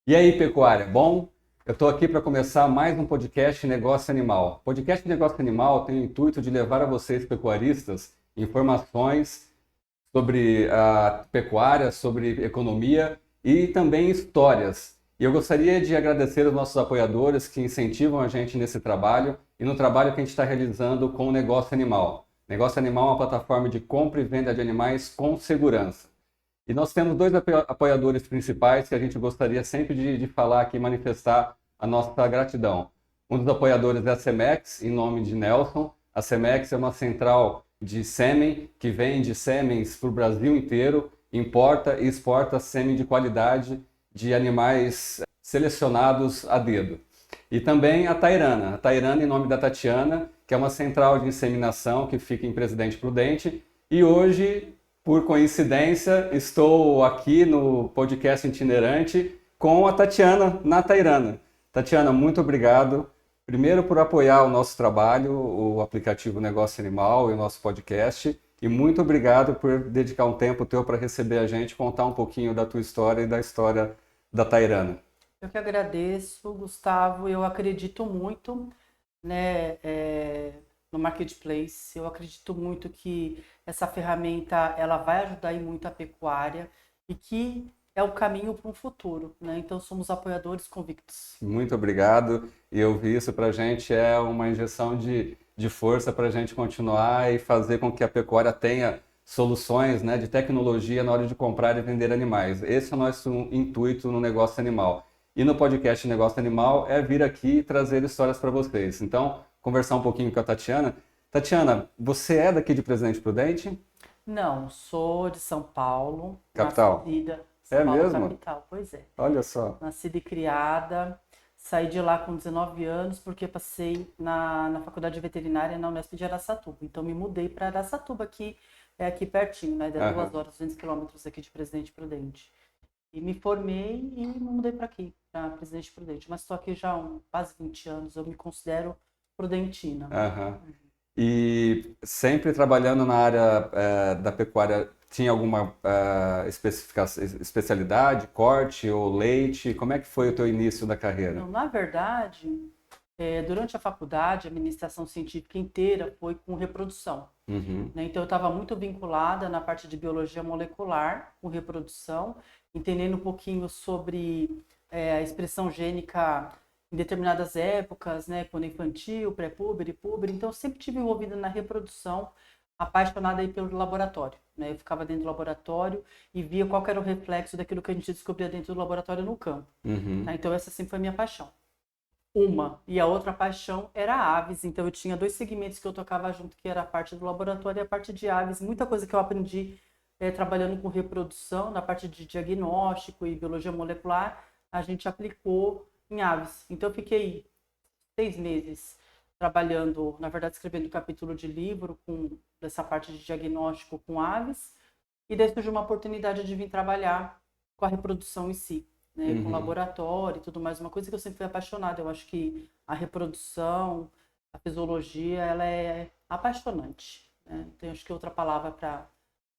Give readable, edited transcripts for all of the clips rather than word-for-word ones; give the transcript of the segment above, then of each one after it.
E aí, pecuária, bom? Eu estou aqui para começar mais um podcast Negócio Animal. O podcast Negócio Animal tem o intuito de levar a vocês, pecuaristas, informações sobre a pecuária, sobre economia e também histórias. E eu gostaria de agradecer aos nossos apoiadores que incentivam a gente nesse trabalho e no trabalho que a gente está realizando com o Negócio Animal. Negócio Animal é uma plataforma de compra e venda de animais com segurança. E nós temos dois apoiadores principais que a gente gostaria sempre de falar aqui, manifestar a nossa gratidão. Um dos apoiadores é a Cemex, em nome de Nelson. A Cemex é uma central de sêmen que vende sêmens para o Brasil inteiro, importa e exporta sêmen de qualidade de animais selecionados a dedo. E também a Tairana em nome da Tatiana, que é uma central de inseminação que fica em Presidente Prudente. E hoje, por coincidência, estou aqui no podcast itinerante com a Tatiana na Tairana. Tatiana, muito obrigado. Primeiro por apoiar o nosso trabalho, o aplicativo Negócio Animal e o nosso podcast. E muito obrigado por dedicar um tempo teu para receber a gente, contar um pouquinho da tua história e da história da Tairana. Eu que agradeço, Gustavo. Eu acredito muito, né, no marketplace. Eu acredito muito que essa ferramenta ela vai ajudar em muito a pecuária e que é o caminho para um futuro, né? Então somos apoiadores convictos. Muito obrigado. E eu vi isso para a gente é uma injeção de força para a gente continuar e fazer com que a pecuária tenha soluções, né, de tecnologia na hora de comprar e vender animais. Esse é o nosso intuito no Negócio Animal. E no podcast Negócio Animal é vir aqui e trazer histórias para vocês. Então, conversar um pouquinho com a Tatiana. Tatiana, você é daqui de Presidente Prudente? Não, sou de São Paulo, Capital? nascida São É Paulo mesmo? capital, pois é. Olha só. Nascida e criada. Saí de lá com 19 anos porque passei na faculdade de veterinária na Unesp de Araçatuba. Então me mudei para Araçatuba, que é aqui pertinho, né? Dá 2 horas, 200 quilômetros aqui de Presidente Prudente. E me formei e me mudei para aqui, para Presidente Prudente. Mas estou aqui já há quase 20 anos, eu me considero prudentina. Aham. E sempre trabalhando na área da pecuária, tinha alguma especialidade, corte ou leite? Como é que foi o teu início da carreira? Então, na verdade, durante a faculdade, a administração científica inteira foi com reprodução. Uhum. Né? Então, eu estava muito vinculada na parte de biologia molecular, com reprodução, entendendo um pouquinho sobre a expressão gênica em determinadas épocas, né? Quando infantil, pré-puber e puber. Então, eu sempre estive envolvida na reprodução, apaixonada aí pelo laboratório. Né? Eu ficava dentro do laboratório e via qual era o reflexo daquilo que a gente descobria dentro do laboratório no campo. Uhum. Tá? Então, essa sempre foi a minha paixão. E a outra paixão era aves, então eu tinha dois segmentos que eu tocava junto, que era a parte do laboratório e a parte de aves. Muita coisa que eu aprendi trabalhando com reprodução, na parte de diagnóstico e biologia molecular, a gente aplicou em aves. Então eu fiquei 6 meses trabalhando, na verdade escrevendo um capítulo de livro com dessa parte de diagnóstico com aves, e daí surgiu uma oportunidade de vir trabalhar com a reprodução em si. Né, com laboratório e tudo mais, uma coisa que eu sempre fui apaixonada. Eu acho que a reprodução, a fisiologia, ela é apaixonante. Né? Não tem acho que outra palavra para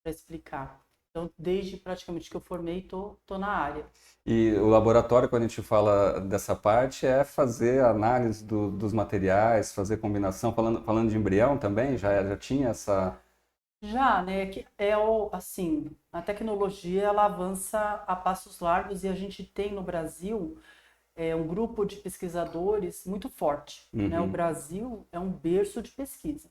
explicar. Então, desde praticamente que eu formei, tô na área. E o laboratório, quando a gente fala dessa parte, é fazer análise dos materiais, fazer combinação, falando de embrião também, já tinha essa... Já, né, que assim, a tecnologia ela avança a passos largos e a gente tem no Brasil um grupo de pesquisadores muito forte, né? O Brasil é um berço de pesquisa.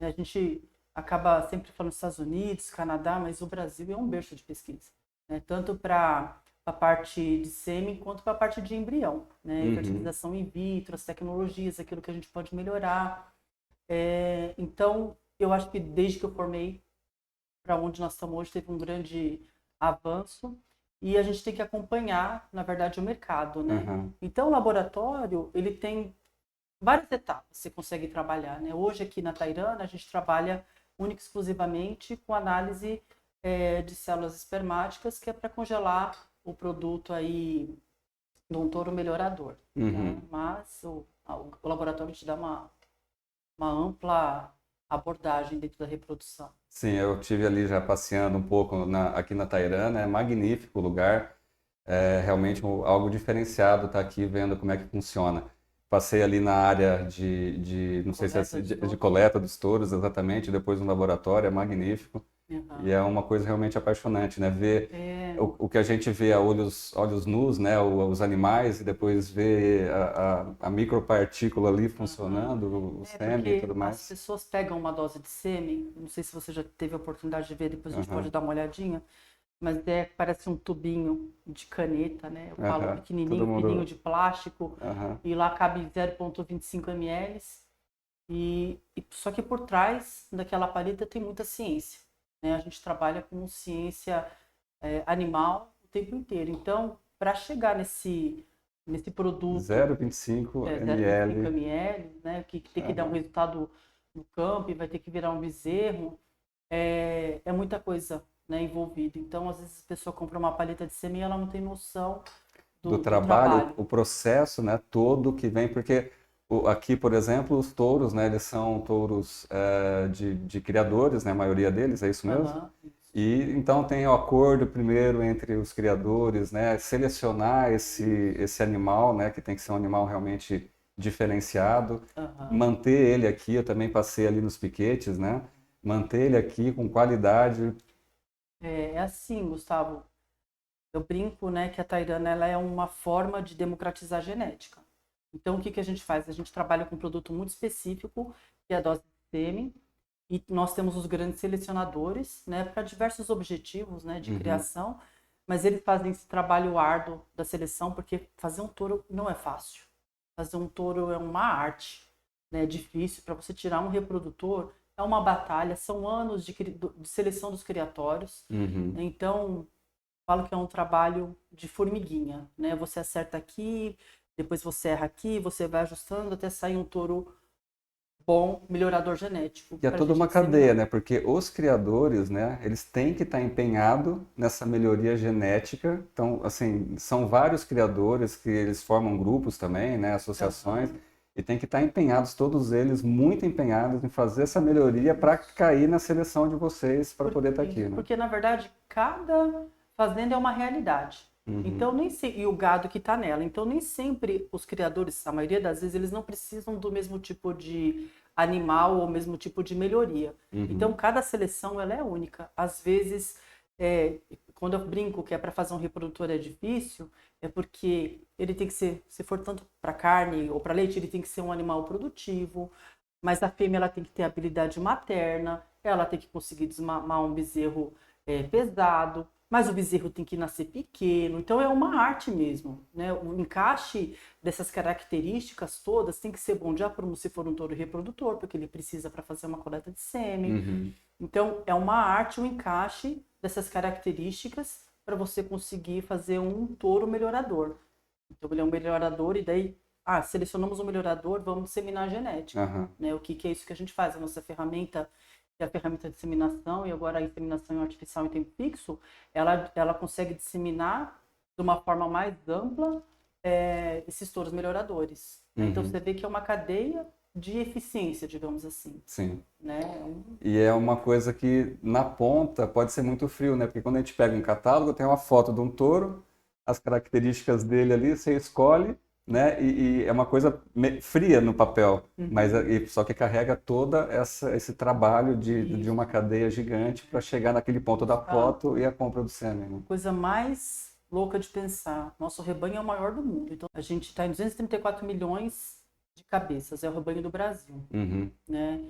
A gente acaba sempre falando dos Estados Unidos, Canadá, mas o Brasil é um berço de pesquisa, né? Tanto para a parte de sêmen quanto para a parte de embrião, né? Fertilização in vitro, as tecnologias, aquilo que a gente pode melhorar. Então, eu acho que desde que eu formei para onde nós estamos hoje, teve um grande avanço e a gente tem que acompanhar, na verdade, o mercado, né? Então, o laboratório, ele tem várias etapas que você consegue trabalhar, né? Hoje, aqui na Tairana, a gente trabalha única e exclusivamente com análise de células espermáticas, que é para congelar o produto aí de um touro melhorador. Tá? Mas o laboratório te dá uma ampla abordagem dentro da reprodução. Sim, eu tive ali já passeando um pouco aqui na Tairana, é magnífico o lugar. É realmente algo diferenciado estar aqui vendo como é que funciona. Passei ali na área não sei se é de coleta dos touros, exatamente, depois no laboratório, é magnífico. E é uma coisa realmente apaixonante, né? Ver o que a gente vê a olhos nus, né? Os animais, e depois ver a micropartícula ali funcionando, o sêmen e porque tudo as mais. pessoas pegam uma dose de sêmen, não sei se você já teve a oportunidade de ver, depois a gente pode dar uma olhadinha, mas parece um tubinho de caneta, né? Eu falo Todo pequenininho, fininho mundo. de plástico, e lá cabe 0,25 ml. Só que por trás daquela paleta tem muita ciência, né? A gente trabalha com ciência animal o tempo inteiro. Então, para chegar nesse produto 0,25 0,25 ml. ml, né, que tem que dar um resultado no campo e vai ter que virar um bezerro, é muita coisa, né, envolvida. Então, às vezes a pessoa compra uma paleta de sêmen e ela não tem noção Do do trabalho, trabalho. o processo, né, todo que vem, porque aqui, por exemplo, os touros, né, eles são touros de criadores, né, a maioria deles, é isso mesmo? E então tem o acordo primeiro entre os criadores, né, selecionar esse animal, né, que tem que ser um animal realmente diferenciado, manter ele aqui, eu também passei ali nos piquetes, né, manter ele aqui com qualidade. É assim, Gustavo, eu brinco, né, que a Tairana ela é uma forma de democratizar a genética. Então, o que a gente faz? A gente trabalha com um produto muito específico, que é a dose de sêmen, e nós temos os grandes selecionadores, né, para diversos objetivos, né, de criação, mas eles fazem esse trabalho árduo da seleção, porque fazer um touro não é fácil. Fazer um touro é uma arte, né, é difícil. Para você tirar um reprodutor, é uma batalha, são anos de seleção dos criatórios. Então, falo que é um trabalho de formiguinha, né? Você acerta aqui, depois você erra aqui, você vai ajustando até sair um touro bom, melhorador genético. E é pra toda gente uma cadeia, disseminar. né? Porque os criadores, né, eles têm que estar empenhados nessa melhoria genética. Então, assim, são vários criadores que eles formam grupos também, né, associações, e tem que estar empenhados, todos eles muito empenhados em fazer essa melhoria para cair na seleção de vocês para poder estar aqui, né? Porque, na verdade, cada fazenda é uma realidade. Então, e o gado que está nela. Então, nem sempre os criadores, a maioria das vezes, eles não precisam do mesmo tipo de animal ou mesmo tipo de melhoria. Então, cada seleção ela é única. Às vezes, quando eu brinco que é para fazer um reprodutor é difícil, é porque ele tem que ser, se for tanto para carne ou para leite, ele tem que ser um animal produtivo, mas a fêmea ela tem que ter habilidade materna, ela tem que conseguir desmamar um bezerro pesado, mas o bezerro tem que nascer pequeno, então é uma arte mesmo, né? O encaixe dessas características todas tem que ser bom de aprumo se for um touro reprodutor, porque ele precisa para fazer uma coleta de sêmen. Então é uma arte, um encaixe dessas características para você conseguir fazer um touro melhorador. Então ele é um melhorador e daí selecionamos um melhorador, vamos disseminar a genética. Né? O que é isso que a gente faz? A nossa ferramenta é a ferramenta de disseminação, e agora a inseminação artificial em tempo fixo, ela consegue disseminar de uma forma mais ampla esses touros melhoradores. Então você vê que é uma cadeia de eficiência, digamos assim. Sim. Né? E é uma coisa que na ponta pode ser muito frio, né? Porque quando a gente pega um catálogo, tem uma foto de um touro, as características dele ali, você escolhe, né? E é uma coisa fria no papel, mas só que carrega toda esse trabalho de uma cadeia gigante para chegar naquele ponto da foto e a compra do sêmen. Né? Coisa mais louca de pensar. Nosso rebanho é o maior do mundo. Então a gente está em 234 milhões de cabeças, é o rebanho do Brasil. Né?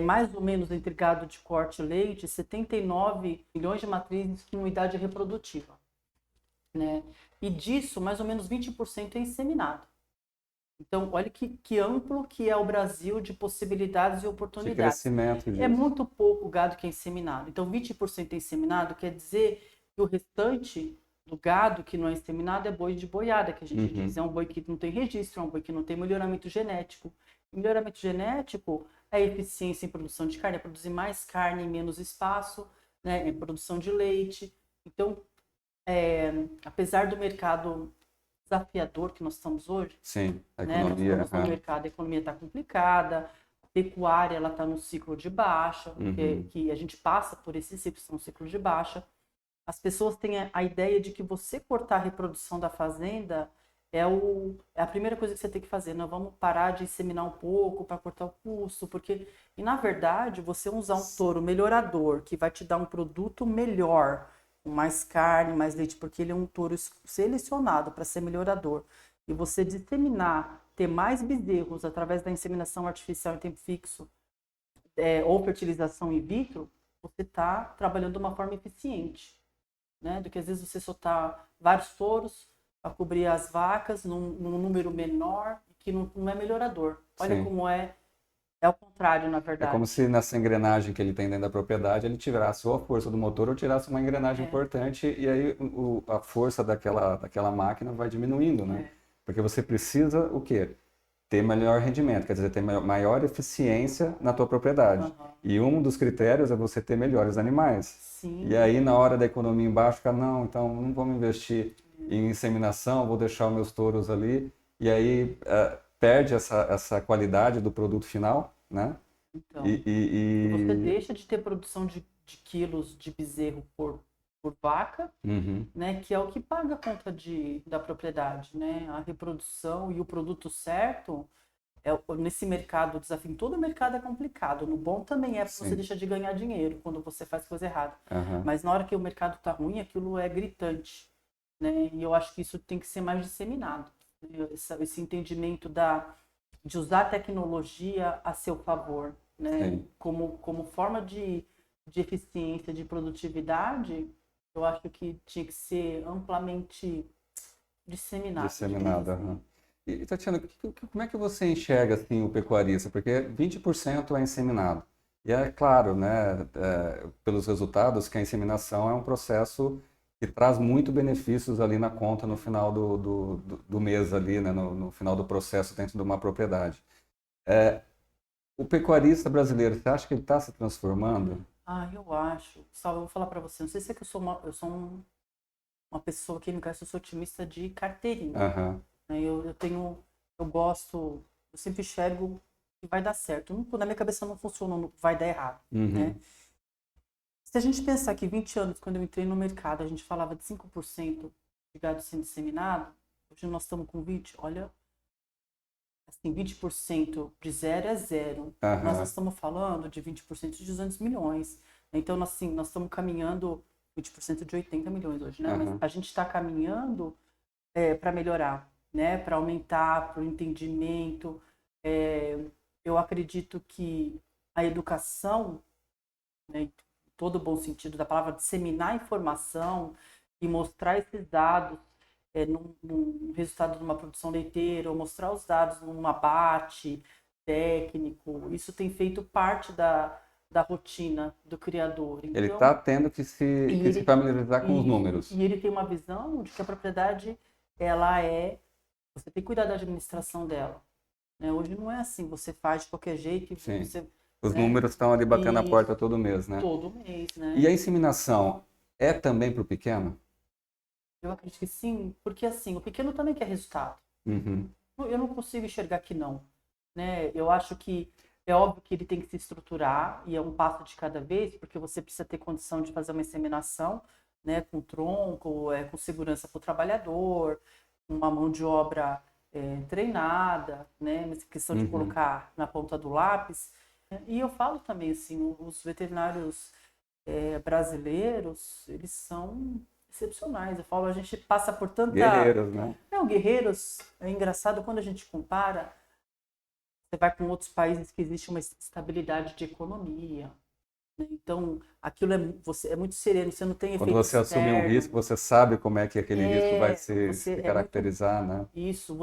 Mais ou menos entre gado de corte e leite, 79 milhões de matrizes com idade reprodutiva. Né? E disso, mais ou menos 20% é inseminado. Então, olha que amplo que é o Brasil de possibilidades e oportunidades. De crescimento disso. É muito pouco gado que é inseminado. Então, 20% é inseminado quer dizer que o restante do gado que não é inseminado é boi de boiada, que a gente diz. É um boi que não tem registro, é um boi que não tem melhoramento genético. E melhoramento genético é a eficiência em produção de carne, é produzir mais carne em menos espaço, né, em produção de leite. Então, apesar do mercado desafiador que nós estamos hoje, sim, a né, economia, nós estamos no mercado, a economia está complicada, a pecuária está num ciclo de baixa, que a gente passa por esse ciclo, um ciclo de baixa. as pessoas têm a ideia de que você cortar a reprodução da fazenda é a primeira coisa que você tem que fazer. Não, vamos parar de inseminar um pouco para cortar o custo, porque, e na verdade, você usar um touro melhorador, que vai te dar um produto melhor, com mais carne, mais leite, porque ele é um touro selecionado para ser melhorador, e você disseminar, ter mais bezerros através da inseminação artificial em tempo fixo, ou fertilização in vitro, você está trabalhando de uma forma eficiente, né? Do que às vezes você soltar vários touros para cobrir as vacas num número menor, que não é melhorador. Olha Sim. como é o contrário, na É verdade. como se nessa engrenagem que ele tem dentro da propriedade, ele tirasse ou a força do motor ou tirasse uma engrenagem importante, e aí a força daquela máquina vai diminuindo, né? Porque você precisa o quê? Ter melhor rendimento, quer dizer, ter maior eficiência na tua propriedade. E um dos critérios é você ter melhores animais. Sim. E aí, na hora da economia embaixo, fica, não, então não vamos investir em inseminação, vou deixar os meus touros ali. E aí perde essa qualidade do produto final, né? Então, você deixa de ter produção de quilos de bezerro por vaca, né, que é o que paga a conta da propriedade, né? A reprodução e o produto certo, nesse mercado, o desafio em todo mercado é complicado. No bom também porque você deixa de ganhar dinheiro quando você faz coisa errada. Mas na hora que o mercado está ruim, aquilo é gritante, né? E eu acho que isso tem que ser mais disseminado. Esse entendimento de usar a tecnologia a seu favor, né? Como forma de eficiência, de produtividade, eu acho que tinha que ser amplamente disseminado. Disseminado, E, Tatiana, como é que você enxerga assim, o pecuarista? Porque 20% é inseminado. E é claro, né, pelos resultados, que a inseminação é um processo que traz muito benefícios ali na conta no final do mês, ali, né, no final do processo dentro de uma propriedade. O pecuarista brasileiro, você acha que ele está se transformando? Eu acho. Só eu vou falar para você, não sei se é que eu sou uma pessoa que me conhece, eu sou otimista de carteirinha. Eu gosto, eu sempre enxergo que vai dar certo. Na minha cabeça não funciona, não vai dar errado, né? Se a gente pensar que 20 anos, quando eu entrei no mercado, a gente falava de 5% de gado sendo disseminado, hoje nós estamos com 20%, olha, assim, 20% de zero é zero. Nós estamos falando de 20% de 200 milhões. Então, assim, nós estamos caminhando 20% de 80 milhões hoje, né? Mas a gente está caminhando para melhorar, né? Para aumentar, para o entendimento. Eu acredito que a educação, né, em todo o bom sentido da palavra, disseminar informação e mostrar esses dados num resultado de uma produção leiteira, ou mostrar os dados num abate técnico, isso tem feito parte da rotina do criador. Então, ele está tendo que se familiarizar com os números. E ele tem uma visão de que a propriedade, você tem que cuidar da administração dela. Né? Hoje não é assim, você faz de qualquer jeito. Os números estão ali batendo a porta todo mês, né? Todo mês, né? E a inseminação é também para o pequeno? Eu acredito que sim, porque assim, o pequeno também quer resultado. Eu não consigo enxergar que não. Né? Eu acho que é óbvio que ele tem que se estruturar e é um passo de cada vez, porque você precisa ter condição de fazer uma inseminação, né, com tronco, com segurança para o trabalhador, uma mão de obra treinada, né, nessa questão de colocar na ponta do lápis. E eu falo também assim, os veterinários brasileiros, eles são excepcionais. Eu falo, a gente passa por tanta... Guerreiros, né? Não, guerreiros. É engraçado quando a gente compara, você vai com outros países que existe uma estabilidade de economia. Né? Então, aquilo é muito sereno, você não tem efeito Quando você assume um risco, você sabe como é que aquele risco vai se caracterizar, muito... né? Isso,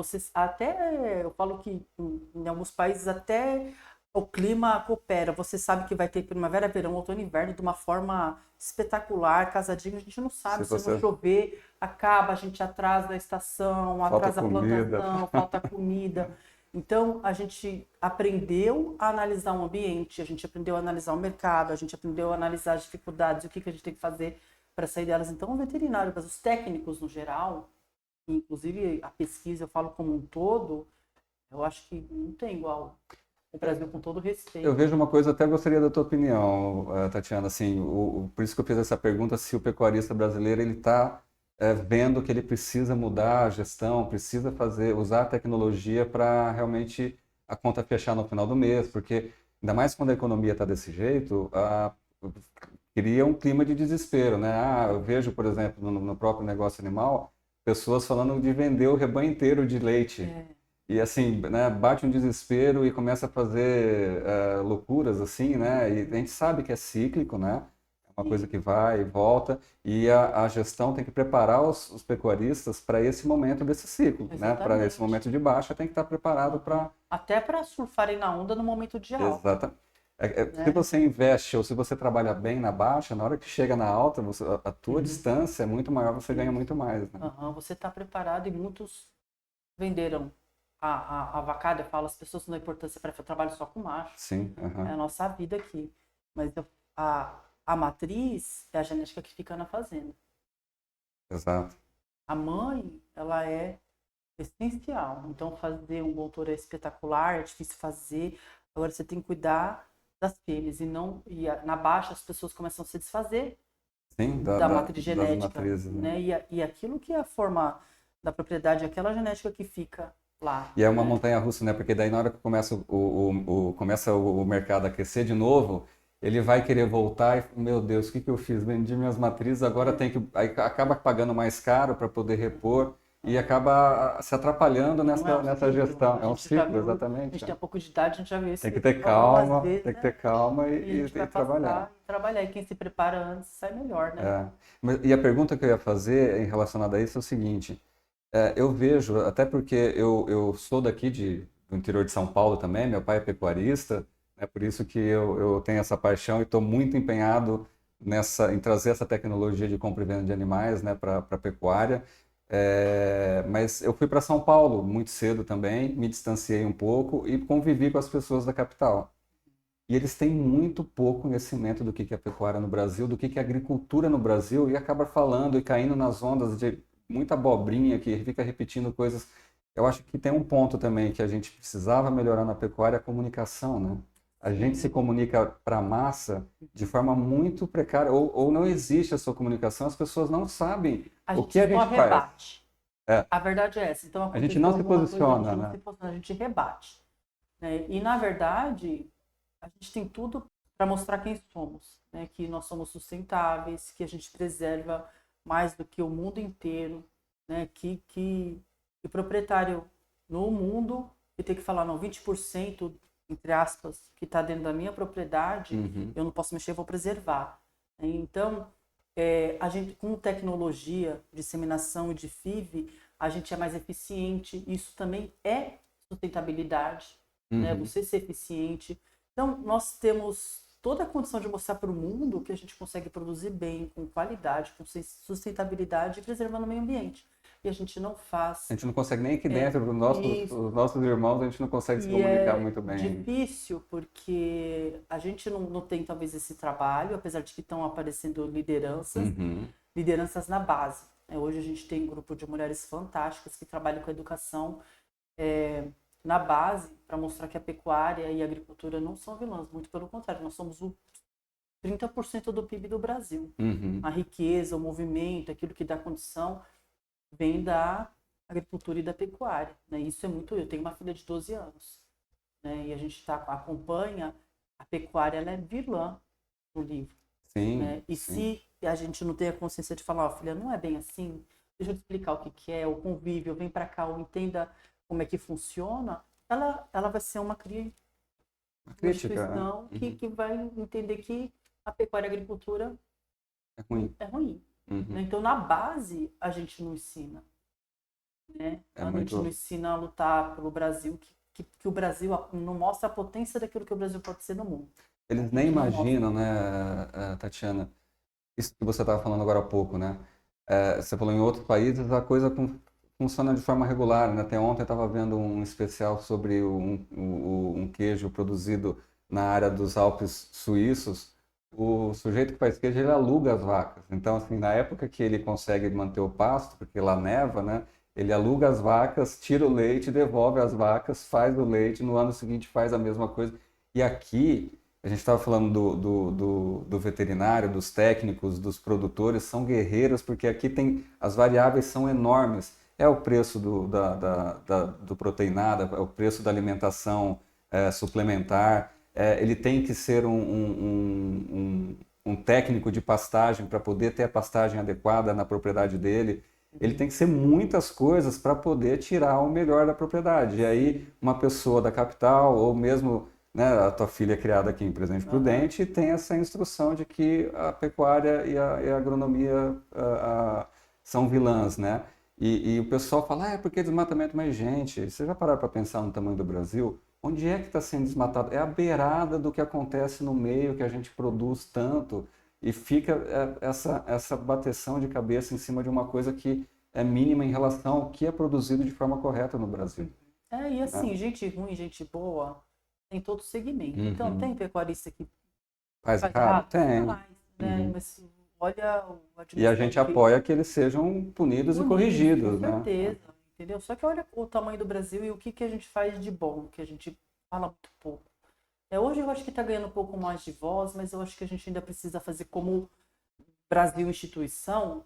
eu falo que em alguns países até o clima coopera, você sabe que vai ter primavera, verão, outono e inverno de uma forma espetacular, casadinho, a gente não sabe, se não chover, acaba, a gente atrasa a estação, atrasa a plantação, falta comida. Então, a gente aprendeu a analisar o ambiente, a gente aprendeu a analisar o mercado, a gente aprendeu a analisar as dificuldades, o que a gente tem que fazer para sair delas. Então, o veterinário, mas os técnicos no geral, inclusive a pesquisa, eu falo como um todo, eu acho que não tem igual. o Brasil com todo respeito. Eu vejo uma coisa, até gostaria da tua opinião, Tatiana, assim, por isso que eu fiz essa pergunta, se o pecuarista brasileiro ele está vendo que ele precisa mudar a gestão, precisa usar a tecnologia para realmente a conta fechar no final do mês, porque ainda mais quando a economia está desse jeito, cria um clima de desespero, né? Eu vejo, por exemplo, no próprio negócio animal, pessoas falando de vender o rebanho inteiro de leite. E assim, né, bate um desespero e começa a fazer loucuras assim, né? E a gente sabe que é cíclico, né? É uma coisa que vai e volta, e a gestão tem que preparar os pecuaristas para esse momento desse ciclo, né? Para esse momento de baixa, tem que estar preparado para... Até para surfarem na onda no momento de alta. Exatamente. Se você investe ou se você trabalha bem na baixa, na hora que chega na alta, a tua distância é muito maior, você ganha muito mais, né? Você está preparado, e muitos venderam a vacada. Eu falo, as pessoas não dão importância para eu trabalho só com macho. Sim. É a nossa vida aqui. Mas a matriz é a genética que fica na fazenda. Exato. A mãe, ela é essencial. Então, fazer um bom touro é espetacular, é difícil fazer. Agora, você tem que cuidar das fêmeas na baixa as pessoas começam a se desfazer da matriz genética, matrizes, né? E aquilo que é a forma da propriedade, é aquela genética que fica lá. E é uma montanha-russa, né? Porque daí na hora que começa começa o mercado a aquecer de novo, ele vai querer voltar e, meu Deus, o que eu fiz? Vendi minhas matrizes, agora aí acaba pagando mais caro para poder repor e acaba se atrapalhando nessa gestão. É um ciclo, exatamente. A gente tem um pouco de idade, a gente já viu isso. Tem que ter calma, tem que ter calma e trabalhar. E quem se prepara antes sai melhor, né? E a pergunta que eu ia fazer em relacionada a isso é o seguinte: eu vejo, até porque eu sou daqui do interior de São Paulo também, meu pai é pecuarista, é por isso que eu tenho essa paixão e estou muito empenhado em trazer essa tecnologia de compra e venda de animais, né, para a pecuária. Mas eu fui para São Paulo muito cedo também, me distanciei um pouco e convivi com as pessoas da capital. E eles têm muito pouco conhecimento do que é pecuária no Brasil, do que é agricultura no Brasil, e acaba falando e caindo nas ondas de muita abobrinha que fica repetindo coisas. Eu acho que tem um ponto também que a gente precisava melhorar na pecuária, a comunicação, né? A gente se comunica para a massa de forma muito precária, ou não existe a sua comunicação, as pessoas não sabem o que a gente faz. A verdade é essa. Então, a gente não se posiciona, né? A gente rebate. Né? E, na verdade, a gente tem tudo para mostrar quem somos. Né? Que nós somos sustentáveis, que a gente preserva mais do que o mundo inteiro. Né? Que o proprietário no mundo, ele tem que falar, não, 20%, entre aspas, que está dentro da minha propriedade, eu não posso mexer, eu vou preservar. Então, a gente, com tecnologia, disseminação e de FIV, a gente é mais eficiente. Isso também é sustentabilidade, né? Você ser eficiente. Então, nós temos toda a condição de mostrar para o mundo que a gente consegue produzir bem, com qualidade, com sustentabilidade e preservando o meio ambiente. E a gente não faz. A gente não consegue nem aqui dentro, os nossos irmãos, a gente não consegue se comunicar muito bem. É difícil, porque a gente não tem talvez esse trabalho, apesar de que estão aparecendo lideranças na base. Hoje a gente tem um grupo de mulheres fantásticas que trabalham com a educação na base, para mostrar que a pecuária e a agricultura não são vilãs, muito pelo contrário, nós somos o 30% do PIB do Brasil. A riqueza, o movimento, aquilo que dá condição, vem da agricultura e da pecuária. Né? Isso é muito... Eu tenho uma filha de 12 anos. Né? E a gente acompanha... A pecuária, ela é vilã no livro. Sim, né? E sim. se a gente não tem a consciência de falar, filha, não é bem assim, deixa eu te explicar o que é, o convívio, vem para cá, ou entenda como é que funciona, ela vai ser uma instituição que vai entender que a pecuária e a agricultura é ruim. Né? Então, na base, a gente não ensina. Né? A gente não ensina a lutar pelo Brasil, que o Brasil não mostra a potência daquilo que o Brasil pode ser no mundo. Eles nem imaginam, né, Tatiana, isso que você estava falando agora há pouco, né? Você falou em outros países, a coisa funciona de forma regular, né? Até ontem eu estava vendo um especial sobre um queijo produzido na área dos Alpes suíços. O sujeito que faz queijo, ele aluga as vacas. Então, assim, na época que ele consegue manter o pasto, porque lá neva, né? Ele aluga as vacas, tira o leite, devolve as vacas, faz o leite, no ano seguinte faz a mesma coisa. E aqui, a gente estava falando do veterinário, dos técnicos, dos produtores, são guerreiros, porque aqui as variáveis são enormes. É o preço do proteinado, é o preço da alimentação suplementar, ele tem que ser um técnico de pastagem para poder ter a pastagem adequada na propriedade dele. Ele tem que ser muitas coisas para poder tirar o melhor da propriedade. E aí, uma pessoa da capital, ou mesmo, né, a tua filha é criada aqui em Presidente Prudente, tem essa instrução de que a pecuária e a agronomia são vilãs, né? E o pessoal fala, é porque desmatamento, mas gente, você já pararam para pensar no tamanho do Brasil? Onde é que está sendo desmatado? É a beirada do que acontece no meio, que a gente produz tanto, e fica essa bateção de cabeça em cima de uma coisa que é mínima em relação ao que é produzido de forma correta no Brasil. E assim, gente ruim, gente boa, tem todo segmento. Então, tem pecuarista que faz errado? Tem. Né? Mas olha e a gente apoia que eles sejam punidos e corrigidos, com certeza, né? Entendeu? Só que olha o tamanho do Brasil e o que a gente faz de bom, que a gente fala muito pouco. Hoje eu acho que está ganhando um pouco mais de voz, mas eu acho que a gente ainda precisa fazer como Brasil instituição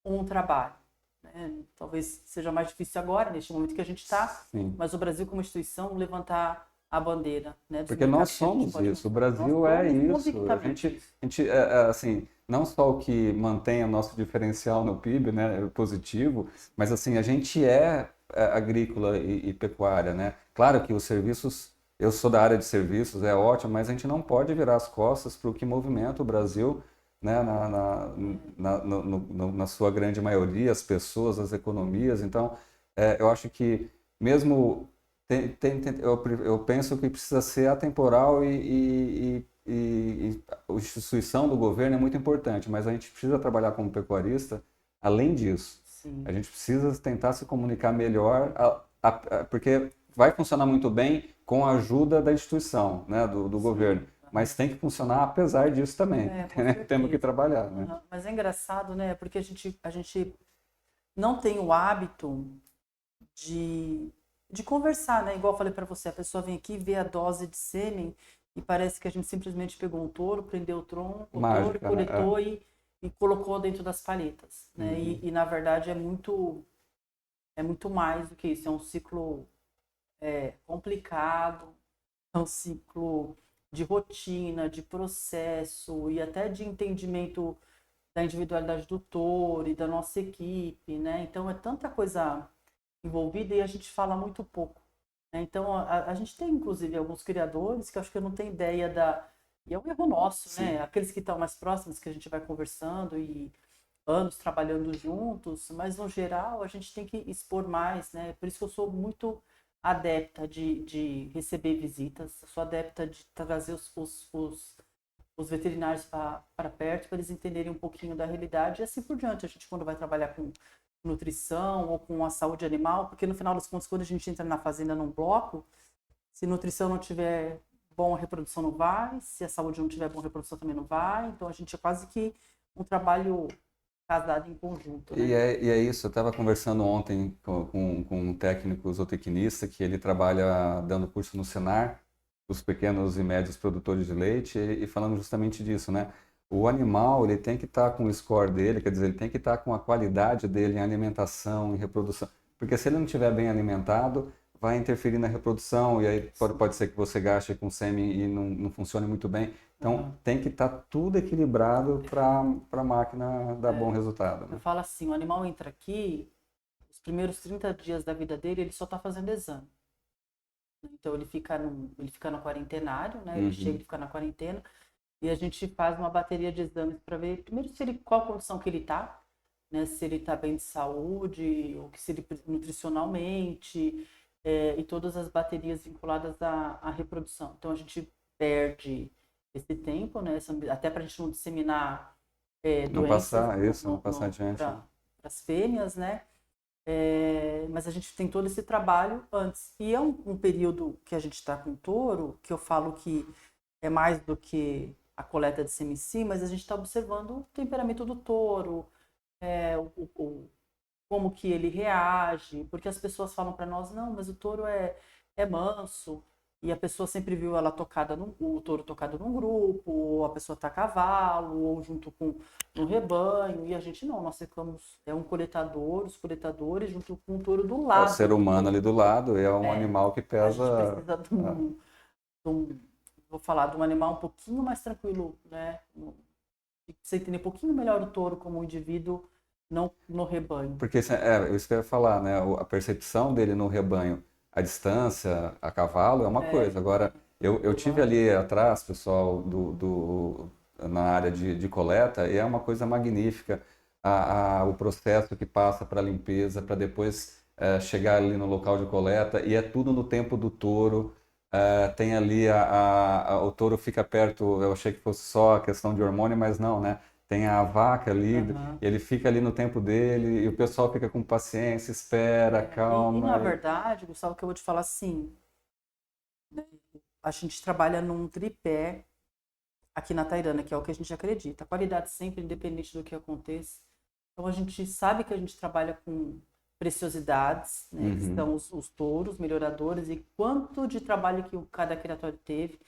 um trabalho. Né? Talvez seja mais difícil agora, neste momento que a gente está, mas o Brasil como instituição levantar a bandeira. Né, porque nós somos isso, o Brasil é isso. A gente assim, não só o que mantém o nosso diferencial no PIB, né, positivo, mas assim, a gente é agrícola e pecuária, né? Claro que os serviços, eu sou da área de serviços, é ótimo, mas a gente não pode virar as costas para o que movimenta o Brasil, né, na sua grande maioria, as pessoas, as economias. Então, eu acho que mesmo eu penso que precisa ser atemporal e a instituição do governo é muito importante, mas a gente precisa trabalhar como pecuarista além disso. Sim. A gente precisa tentar se comunicar melhor, porque vai funcionar muito bem com a ajuda da instituição, né, do governo, mas tem que funcionar apesar disso também. Temos que trabalhar. Né? Mas é engraçado, né, porque a gente não tem o hábito de conversar, né? Igual eu falei para você, a pessoa vem aqui, vê a dose de sêmen e parece que a gente simplesmente pegou um touro, prendeu o tronco, touro, coletou e colocou dentro das palhetas, né? E na verdade é muito mais do que isso, é um ciclo complicado, é um ciclo de rotina, de processo e até de entendimento da individualidade do touro e da nossa equipe, né? Então é tanta coisa envolvida e a gente fala muito pouco. Né? Então, a gente tem, inclusive, alguns criadores que eu acho que eu não tenho ideia E é um erro nosso, Sim. né? Aqueles que estão mais próximos, que a gente vai conversando e anos trabalhando juntos, mas, no geral, a gente tem que expor mais, né? Por isso que eu sou muito adepta de receber visitas, sou adepta de trazer os veterinários para perto, para eles entenderem um pouquinho da realidade e assim por diante. A gente, quando vai trabalhar com nutrição ou com a saúde animal, porque no final das contas, quando a gente entra na fazenda num bloco, se nutrição não tiver bom, a reprodução não vai, se a saúde não tiver bom, a reprodução também não vai, então a gente é quase que um trabalho casado em conjunto. Né? E é isso, eu estava conversando ontem com um técnico zootecnista que ele trabalha dando curso no Senar, os pequenos e médios produtores de leite, e falando justamente disso, né? O animal, ele tem que estar com o score dele, quer dizer, ele tem que estar com a qualidade dele em alimentação, em reprodução. Porque se ele não estiver bem alimentado, vai interferir na reprodução, e aí pode ser que você gaste com sêmen e não funcione muito bem. Então, tem que estar tudo equilibrado para a máquina dar bom resultado. Né? Eu falo assim, o animal entra aqui, os primeiros 30 dias da vida dele, ele só está fazendo exame. Então, ele fica no quarentenário, né? Ele chega, ele fica na quarentena, e a gente faz uma bateria de exames para ver, primeiro, qual condição que ele está, né? Se ele está bem de saúde, ou se ele nutricionalmente, e todas as baterias vinculadas à reprodução. Então, a gente perde esse tempo, né? Até para a gente não disseminar doenças. Não passar adiante. Para as fêmeas, né? Mas a gente tem todo esse trabalho antes. E é um período que a gente está com touro, que eu falo que é mais do que a coleta de sêmen em si, mas a gente está observando o temperamento do touro, como que ele reage, porque as pessoas falam para nós, não, mas o touro é manso, e a pessoa sempre viu ela o touro tocado num grupo, ou a pessoa tá a cavalo, ou junto com no rebanho, e a gente não, nós ficamos, é um coletador, os coletadores junto com o touro do É o lado ser do humano ali touro. do lado, é um É, animal que a gente pesa. precisa de um, vou falar, de um animal um pouquinho mais tranquilo, né? Você entender um pouquinho melhor o touro como um indivíduo, não no rebanho. Porque isso que eu ia falar, né? A percepção dele no rebanho, a distância, a cavalo é uma coisa. Agora, eu tive ali atrás, pessoal, na área de coleta, e é uma coisa magnífica o processo que passa para a limpeza, para depois chegar ali no local de coleta, e é tudo no tempo do touro. Tem ali o touro fica perto, eu achei que fosse só a questão de hormônio, mas não, né? Tem a vaca ali, Uhum. ele fica ali no tempo dele, e o pessoal fica com paciência, espera, Na calma. verdade, Gustavo, que eu vou te falar assim, a gente trabalha num tripé aqui na Tairana, que é o que a gente acredita. A qualidade sempre, independente do que aconteça. Então a gente sabe que a gente trabalha com preciosidades, né, que Uhum, são os touros, melhoradores, e quanto de trabalho que cada criatório teve.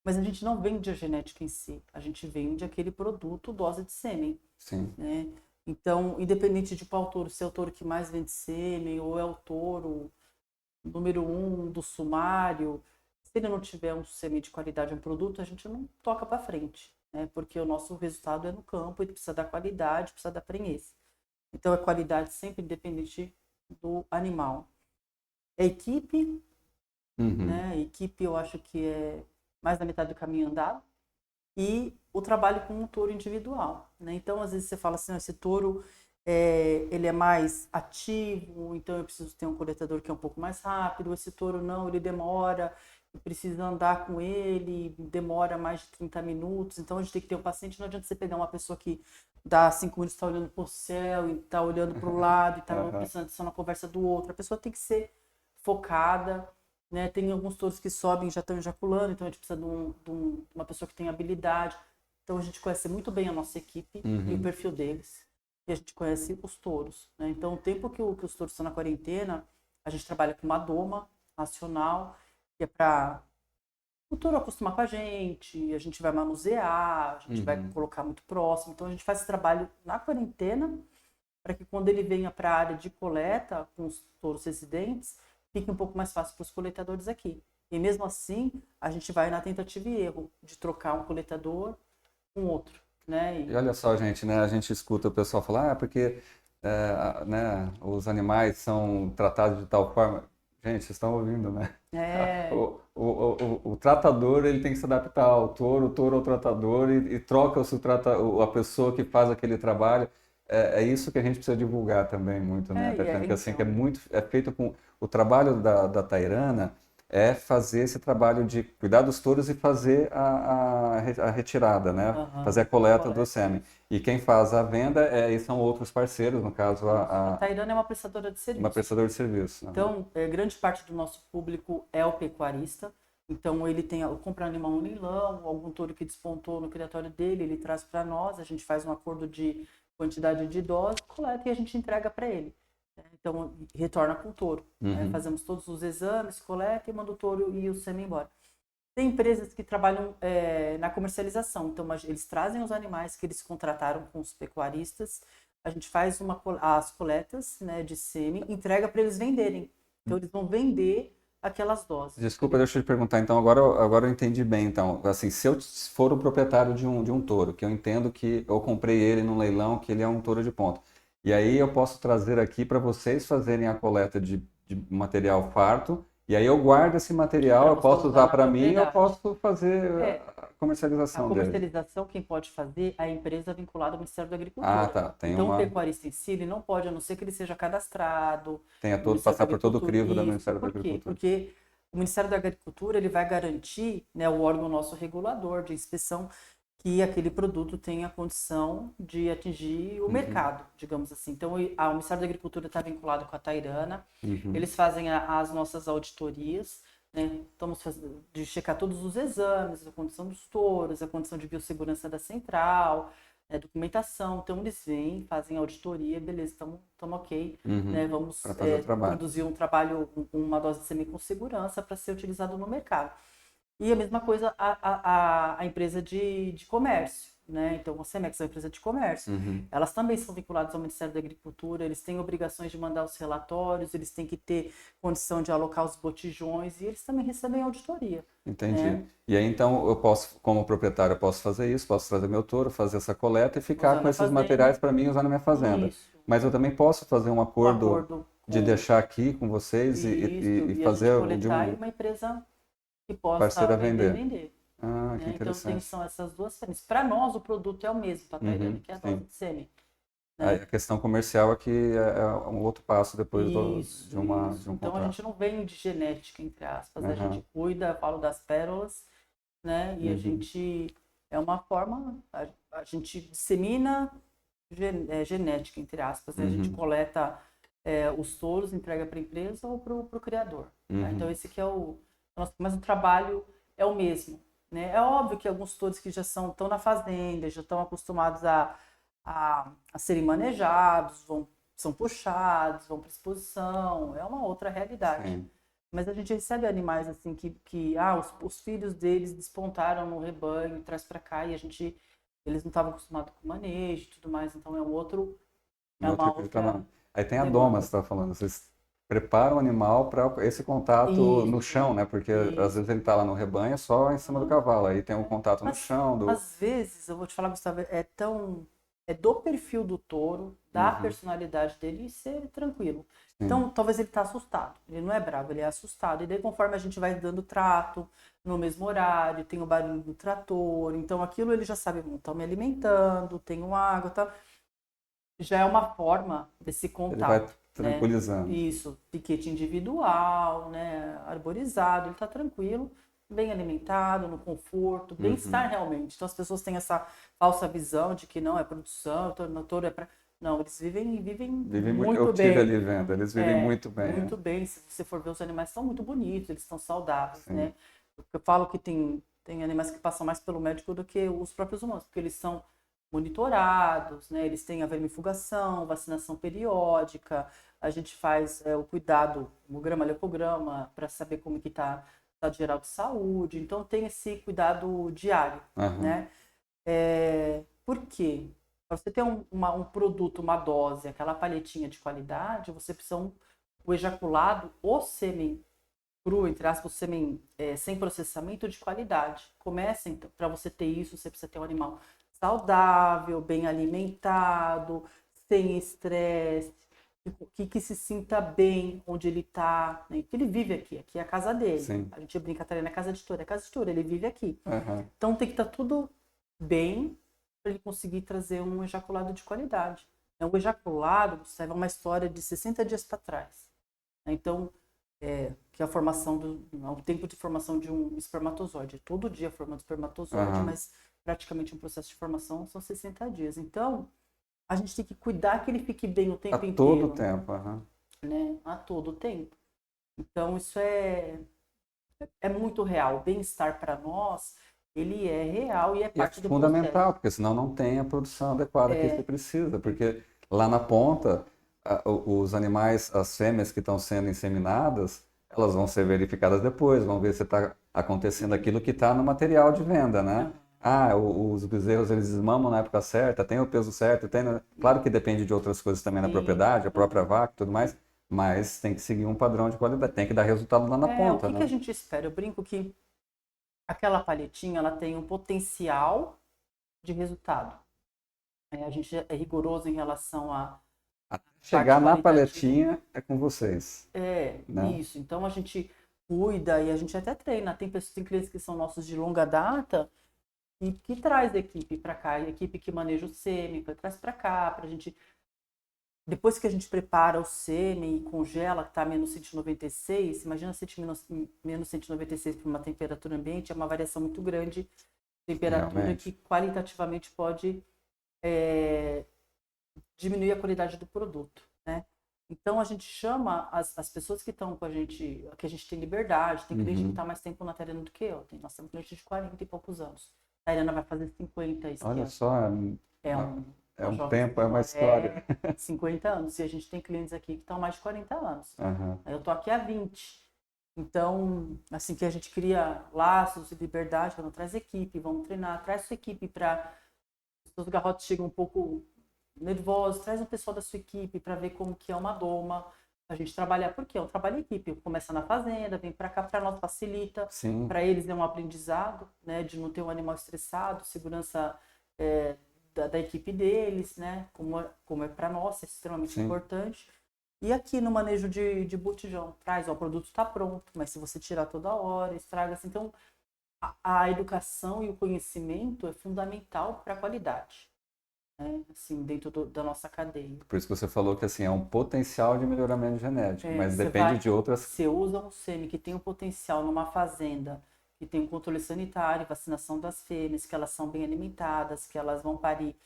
Mas a gente não vende a genética em si, a gente vende aquele produto dose de sêmen, sim. né? Então, independente de qual touro, se é o touro que mais vende sêmen ou é o touro número um do sumário, se ele não tiver um sêmen de qualidade, um produto, a gente não toca para frente, né? Porque o nosso resultado é no campo e precisa dar qualidade, precisa dar prenhez. Então, é qualidade sempre independente do animal. A equipe, Uhum. né? A equipe eu acho que é mais da metade do caminho andado. E o trabalho com um touro individual, né? Então, às vezes você fala assim, esse touro ele é mais ativo, então eu preciso ter um coletador que é um pouco mais rápido, esse touro não, ele demora, precisa andar com ele, demora mais de 30 minutos, então a gente tem que ter um paciente, não adianta você pegar uma pessoa que dá 5 minutos está olhando para o céu, e está olhando para o lado, e está Aham. prestando atenção na conversa do outro, a pessoa tem que ser focada, né? Tem alguns touros que sobem e já estão ejaculando, então a gente precisa de uma pessoa que tem habilidade. Então a gente conhece muito bem a nossa equipe e o Uhum. perfil deles. E a gente conhece os touros, né? Então o tempo que os touros estão na quarentena, a gente trabalha com uma doma nacional, que é para o touro acostumar com a gente vai manusear, a gente vai Uhum. colocar muito próximo. Então a gente faz esse trabalho na quarentena para que quando ele venha para a área de coleta com os touros residentes, fique um pouco mais fácil para os coletadores aqui. E mesmo assim, a gente vai na tentativa e erro de trocar um coletador com outro, né? E olha só, gente, né? A gente escuta o pessoal falar, porque né, os animais são tratados de tal forma. Gente, vocês estão ouvindo, né? É, O tratador ele tem que se adaptar ao touro, o touro ao tratador e troca-se a pessoa que faz aquele trabalho. É isso que a gente precisa divulgar também muito, né, Tatiana? Que assim, que então. é feito com o trabalho da Tairana é fazer esse trabalho de cuidar dos touros e fazer a retirada, né? Fazer a Aham, coleta do coleta. sêmen. E quem faz a venda e são outros parceiros, no caso Isso. A Tairana é uma prestadora de uma serviço. prestadora de serviço. Aham. Então, grande parte do nosso público é o pecuarista. Então, ele compra animal no leilão, algum touro que despontou no criatório dele, ele traz para nós, a gente faz um acordo de quantidade de doses, coleta e a gente entrega para ele. Então, retorna com o touro. Né? Uhum. Fazemos todos os exames, coleta e manda o touro e o sêmen embora. Tem empresas que trabalham na comercialização, então eles trazem os animais que eles contrataram com os pecuaristas, a gente faz as coletas, né, de sêmen, entrega para eles venderem. Então eles vão vender aquelas doses. Desculpa, deixa eu te perguntar. Então, agora eu entendi bem. Então, assim, se eu for o proprietário de um touro, que eu entendo que eu comprei ele num leilão, que ele é um touro de ponta, e aí eu posso trazer aqui para vocês fazerem a coleta de material farto, e aí eu guardo esse material, Para eu você posso usar usar na para mim, eu propriedade. posso fazer É, a a comercialização dele. comercialização quem pode fazer é a empresa vinculada ao Ministério da Ah, Agricultura. tá. Então o pecuarista em si, ele não pode, a não ser que ele seja cadastrado no Ministério da Passar por todo o Agricultura. crivo do Isso. Ministério da Por quê? Agricultura. Porque o Ministério da Agricultura ele vai garantir, né, o órgão nosso regulador de inspeção, que aquele produto tenha condição de atingir o Uhum, mercado, digamos assim. Então, o Ministério da Agricultura está vinculado com a Tairana, uhum. eles fazem as nossas auditorias, né? Estamos fazendo de checar todos os exames, a condição dos touros, a condição de biossegurança da central, documentação. Então, eles vêm, fazem auditoria, beleza, estamos ok, Uhum. né? Vamos Para fazer o trabalho. conduzir um trabalho, uma dose de sêmen com segurança para ser utilizado no mercado. E a mesma coisa a empresa de comércio, né? Então, a Cemex é uma empresa de comércio. Uhum. Elas também são vinculadas ao Ministério da Agricultura, eles têm obrigações de mandar os relatórios, eles têm que ter condição de alocar os botijões e eles também recebem auditoria. Entendi. Né? E aí, então, eu posso, como proprietário, eu posso fazer isso, posso trazer meu touro, fazer essa coleta e ficar Usar com na esses fazenda. materiais para mim usar na minha fazenda. Isso. Mas eu também posso fazer um acordo de deixar aqui com vocês e fazer a gente de coletar uma empresa que possa parceira vender. Ah, que Né? Então interessante. são essas duas frentes. Para nós o produto é o mesmo, tá, Tairane? Que é a dose sim. de sêmen. Aí a questão comercial aqui é um outro passo depois de um Então contrato. a gente não vem de genética, entre aspas. A gente cuida, eu falo das pérolas, né? E a gente é uma forma, a gente dissemina genética, entre aspas. Né? A gente coleta os touros, entrega para a empresa ou para o criador. Tá? Então esse que é mas o trabalho é o mesmo. Né? É óbvio que alguns touros que já estão na fazenda, já estão acostumados a serem manejados, são puxados, vão para exposição, é uma outra realidade. Sim. Mas a gente recebe animais assim que os filhos deles despontaram no rebanho, traz para cá e eles não estavam acostumados com manejo e tudo mais, então é uma outra. Aí tem a doma, você está falando, vocês preparam o animal para esse contato no chão, né? Porque às vezes ele está lá no rebanho só em cima do cavalo, aí tem um contato no chão. Às vezes, eu vou te falar, Gustavo, é do perfil do touro, da personalidade dele ser tranquilo. Sim. Então, talvez ele está assustado. Ele não é bravo, ele é assustado. E daí, conforme a gente vai dando trato, no mesmo horário, tem o barulho do trator. Então, aquilo ele já sabe, estão me alimentando, tenho água, tá? Já é uma forma desse contato. Ele vai tranquilizando. Né? Isso, piquete individual, né? Arborizado, ele está tranquilo. Bem alimentado, no conforto, bem-estar realmente. Então as pessoas têm essa falsa visão de que não é produção, o touro é para... Não, eles vivem muito eu bem. Eu ali vendo, eles vivem muito bem. Muito bem. Se você for ver, os animais são muito bonitos, eles estão saudáveis, né? Eu falo que tem animais que passam mais pelo médico do que os próprios humanos, porque eles são monitorados, né? Eles têm a vermifugação, vacinação periódica, a gente faz o cuidado, hemograma, leucograma, para saber como que está estado geral de saúde, então tem esse cuidado diário, né? Por quê? Para você ter um produto, uma dose, aquela palhetinha de qualidade, você precisa o ejaculado, o sêmen cru, entre aspas, o sêmen sem processamento de qualidade. Começa, então, para você ter isso, você precisa ter um animal saudável, bem alimentado, sem estresse, que se sinta bem onde ele está, né? Porque ele vive aqui é a casa dele. Sim. A gente brinca, na casa de touro, é a casa de touro, ele vive aqui. Então tem que estar tudo bem para ele conseguir trazer um ejaculado de qualidade. O ejaculado, Gustavo, é uma história de 60 dias para trás. Então, que é a formação o tempo de formação de um espermatozoide. Todo dia formando espermatozoide, mas praticamente um processo de formação são 60 dias. Então, a gente tem que cuidar que ele fique bem o tempo inteiro. A todo tempo, né? A todo tempo. Então, isso é muito real. O bem-estar para nós, ele é real e é parte do fundamental, processo. Porque senão não tem a produção adequada que você precisa. Porque lá na ponta, os animais, as fêmeas que estão sendo inseminadas, elas vão ser verificadas depois, vão ver se está acontecendo aquilo que está no material de venda, né? Os bezerros eles desmamam na época certa, tem o peso certo, claro que depende de outras coisas também na propriedade, a própria vaca e tudo mais, mas tem que seguir um padrão de qualidade, tem que dar resultado lá na ponta. O que a gente espera? Eu brinco que aquela palhetinha ela tem um potencial de resultado. A gente é rigoroso em relação a chegar na palhetinha é com vocês. Né? Isso. Então a gente cuida e a gente até treina. Tem clientes que são nossos de longa data e que traz a equipe para cá, a equipe que maneja o sêmen, traz para cá, para a gente. Depois que a gente prepara o sêmen e congela, que está a menos 196, imagina menos 196 para uma temperatura ambiente, é uma variação muito grande de temperatura que qualitativamente pode diminuir a qualidade do produto, né? Então a gente chama as pessoas que estão com a gente, que a gente tem liberdade, tem cliente que está mais tempo na Tairana do que eu, nós temos cliente de 40 e poucos anos. A Tairana vai fazer 50 esse Olha ano. só, É um tempo, é uma história. 50 anos. E a gente tem clientes aqui que estão há mais de 40 anos. Uhum. Eu tô aqui há 20. Então, assim que a gente cria laços de liberdade, quando traz equipe, vamos treinar, traz sua equipe para... Os garrotes chegam um pouco nervosos, traz um pessoal da sua equipe para ver como que é uma doma. A gente trabalha, porque é um trabalho em equipe. Começa na fazenda, vem para cá, para nós facilita. Para eles é um aprendizado, né, de não ter um animal estressado, segurança da equipe deles, né, como é para nós, é extremamente importante. E aqui no manejo de botijão, traz, ó, o produto está pronto, mas se você tirar toda hora, estraga-se. Então, a educação e o conhecimento é fundamental para a qualidade, né? Assim, dentro da nossa cadeia. Por isso que você falou que assim, é um potencial de melhoramento genético, mas depende de outras... Você usa um sêmen que tem um potencial numa fazenda, que tem um controle sanitário, vacinação das fêmeas, que elas são bem alimentadas, que elas vão parir,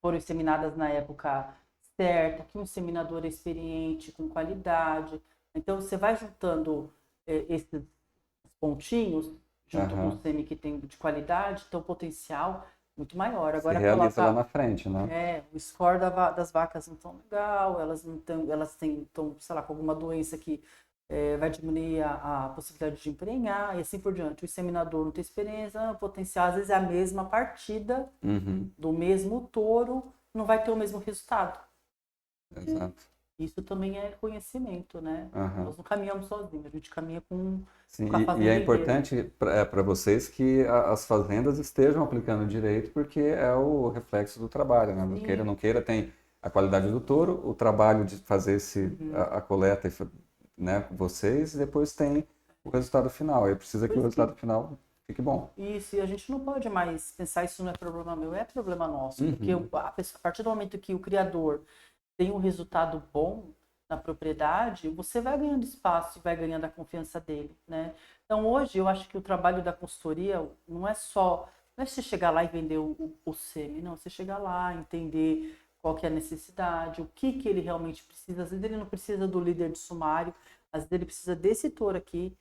foram inseminadas na época certa, que um inseminador é experiente, com qualidade. Então, você vai juntando esses pontinhos, junto com o sêmen que tem de qualidade, tem um potencial muito maior. Agora, se realiza lá na frente, né? O score das vacas não tão legal, elas estão, sei lá, com alguma doença que vai diminuir a possibilidade de emprenhar e assim por diante. O inseminador não tem experiência, o potencial, às vezes é a mesma partida do mesmo touro, não vai ter o mesmo resultado. Exato. Isso também é conhecimento, né? Nós não caminhamos sozinhos, a gente caminha com a fazenda. E é importante para vocês que as fazendas estejam aplicando direito, porque é o reflexo do trabalho, né? Queira ou não queira, tem a qualidade do touro, o trabalho de fazer a coleta, né, com vocês, e depois tem o resultado final. Aí precisa que o resultado final fique bom. Isso, e a gente não pode mais pensar isso não é problema meu, é problema nosso. Porque a partir do momento que o criador tem um resultado bom na propriedade, você vai ganhando espaço e vai ganhando a confiança dele, né? Então, hoje, eu acho que o trabalho da consultoria não é você chegar lá e vender o sêmen, não. Você chegar lá, entender qual que é a necessidade, o que ele realmente precisa. Às vezes ele não precisa do líder de sumário, às vezes ele precisa desse touro aqui,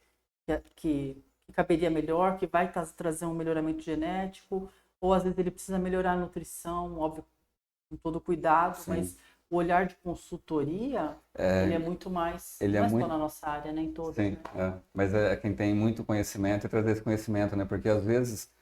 que caberia melhor, que vai trazer um melhoramento genético, ou às vezes ele precisa melhorar a nutrição, óbvio, com todo cuidado, mas o olhar de consultoria, ele é muito mais, não é só na nossa área, nem toda. Sim, né? Mas é quem tem muito conhecimento e trazer esse conhecimento, né? Porque às vezes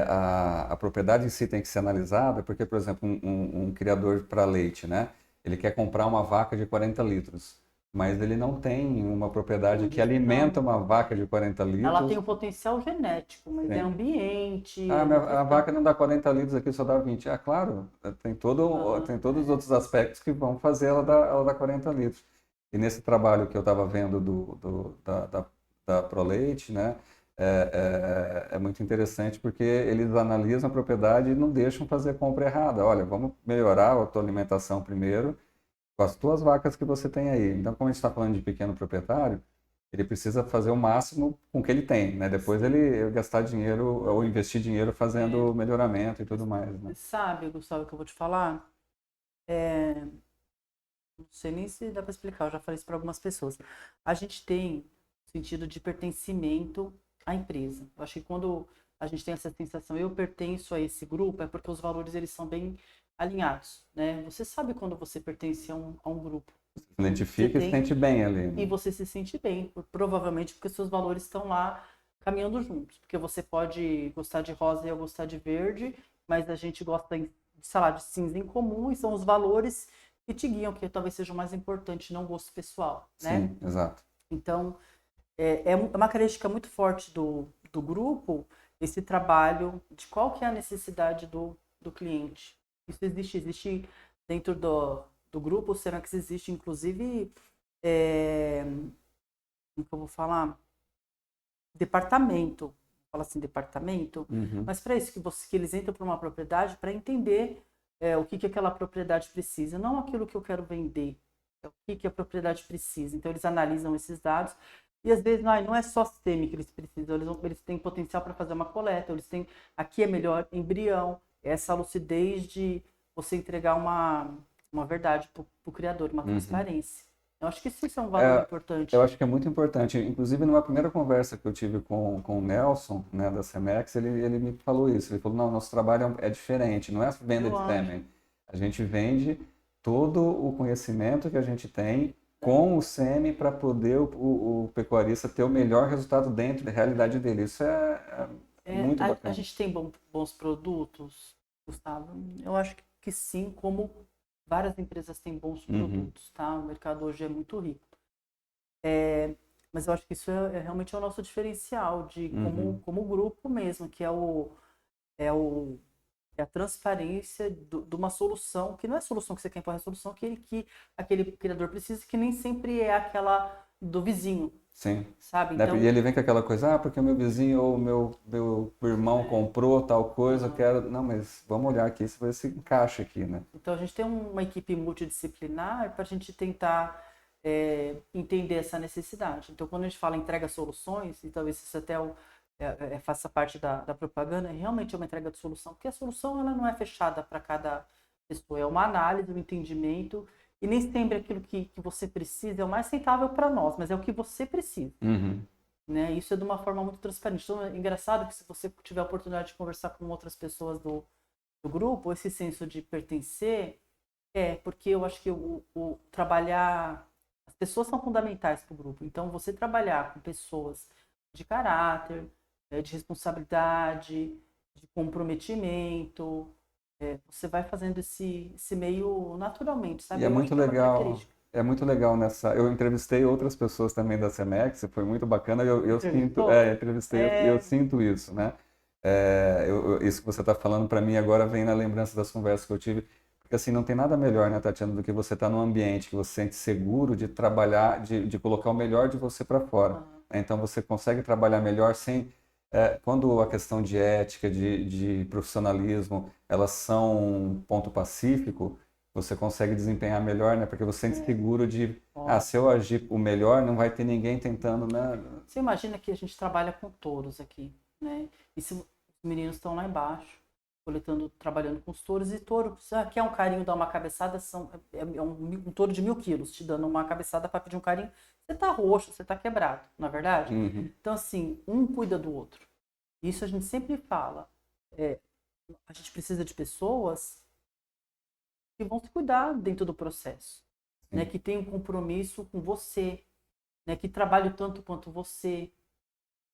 a propriedade em si tem que ser analisada, porque, por exemplo, um criador para leite, né? Ele quer comprar uma vaca de 40 litros, mas ele não tem uma propriedade que alimenta uma vaca de 40 litros. Ela tem um potencial genético, mas é ambiente. A vaca não dá 40 litros aqui, só dá 20. Claro, tem todos os outros aspectos que vão fazer ela dar 40 litros. E nesse trabalho que eu estava vendo da ProLeite, né, é muito interessante porque eles analisam a propriedade e não deixam fazer compra errada. Olha, vamos melhorar a tua alimentação primeiro com as tuas vacas que você tem aí. Então, como a gente está falando de pequeno proprietário, ele precisa fazer o máximo com o que ele tem, né? Depois ele gastar dinheiro ou investir dinheiro fazendo melhoramento e tudo mais, né? Sabe, Gustavo, o que eu vou te falar? Não sei nem se dá para explicar, eu já falei isso para algumas pessoas. A gente tem sentido de pertencimento à empresa. Eu acho que quando a gente tem essa sensação, eu pertenço a esse grupo, é porque os valores eles são bem alinhados, né? Você sabe quando você pertence a um grupo. Você se identifica e se sente bem ali. Né? E você se sente bem, provavelmente porque seus valores estão lá caminhando juntos. Porque você pode gostar de rosa e eu gostar de verde, mas a gente gosta, sei lá, de cinza em comum, e são os valores que te guiam, que talvez seja o mais importante, não o gosto pessoal, né? Sim, exato. Então, é uma característica muito forte do grupo, esse trabalho de qual que é a necessidade do cliente. Isso existe dentro do grupo, o Cemex existe, inclusive, como que eu vou falar? Departamento. Fala assim, departamento. Mas para isso, que eles entram para uma propriedade para entender o que aquela propriedade precisa, não aquilo que eu quero vender, é o que a propriedade precisa. Então, eles analisam esses dados e, às vezes, não é só sêmen que eles precisam, eles têm potencial para fazer uma coleta, aqui é melhor embrião, essa lucidez de você entregar uma verdade para o criador, uma transparência. Eu acho que isso é um valor importante. Eu acho que é muito importante. Inclusive, numa primeira conversa que eu tive com o Nelson, né, da Semex, ele me falou isso. Ele falou, não, nosso trabalho é diferente, não é venda de sêmen. A gente vende todo o conhecimento que a gente tem com o sêmen para poder o pecuarista ter o melhor resultado dentro da realidade dele. Isso é muito bacana. A gente tem bons produtos, Gustavo? Eu acho que sim, como várias empresas têm bons produtos, tá? O mercado hoje é muito rico. Mas eu acho que isso realmente é o nosso diferencial de como grupo mesmo, que é a transparência de uma solução, que não é a solução que você quer impor, é a solução que aquele criador precisa, que nem sempre é aquela do vizinho. Sim. Sabe? Então, E ele vem com aquela coisa, porque o meu vizinho ou meu irmão comprou tal coisa, eu quero... Não, mas vamos olhar aqui se vai se encaixa aqui, né? Então a gente tem uma equipe multidisciplinar para a gente tentar entender essa necessidade. Então quando a gente fala entrega soluções, e talvez isso até faça parte da propaganda, realmente é uma entrega de solução, porque a solução ela não é fechada para cada pessoa, é uma análise, um entendimento, e nem sempre aquilo que você precisa é o mais rentável para nós, mas é o que você precisa. Né? Isso é de uma forma muito transparente. Então é engraçado que se você tiver a oportunidade de conversar com outras pessoas do grupo, esse senso de pertencer, porque eu acho que o trabalhar... As pessoas são fundamentais para o grupo, então você trabalhar com pessoas de caráter, de responsabilidade, de comprometimento, você vai fazendo esse meio naturalmente, sabe? E é muito legal. É muito legal nessa. Eu entrevistei outras pessoas também da Semex, foi muito bacana. Eu sinto, entrevistei, eu sinto isso, né? Isso que você está falando para mim agora vem na lembrança das conversas que eu tive, porque assim não tem nada melhor, né, Tatiana, do que você estar num ambiente que você se sente seguro de trabalhar, de colocar o melhor de você para fora. Então você consegue trabalhar melhor sem quando a questão de ética, de profissionalismo, elas são um ponto pacífico, você consegue desempenhar melhor, né? Porque você sente seguro de, se eu agir o melhor, não vai ter ninguém tentando, né? Você imagina que a gente trabalha com touros aqui, né? E se os meninos estão lá embaixo, trabalhando com os touros, e touro, quer um carinho, dar uma cabeçada, um touro de 1.000 quilos, te dando uma cabeçada para pedir um carinho, você tá roxo, você tá quebrado, não é verdade? Então, assim, um cuida do outro. Isso a gente sempre fala. A gente precisa de pessoas que vão se cuidar dentro do processo, né? Que tem um compromisso com você, né? Que trabalhe tanto quanto você,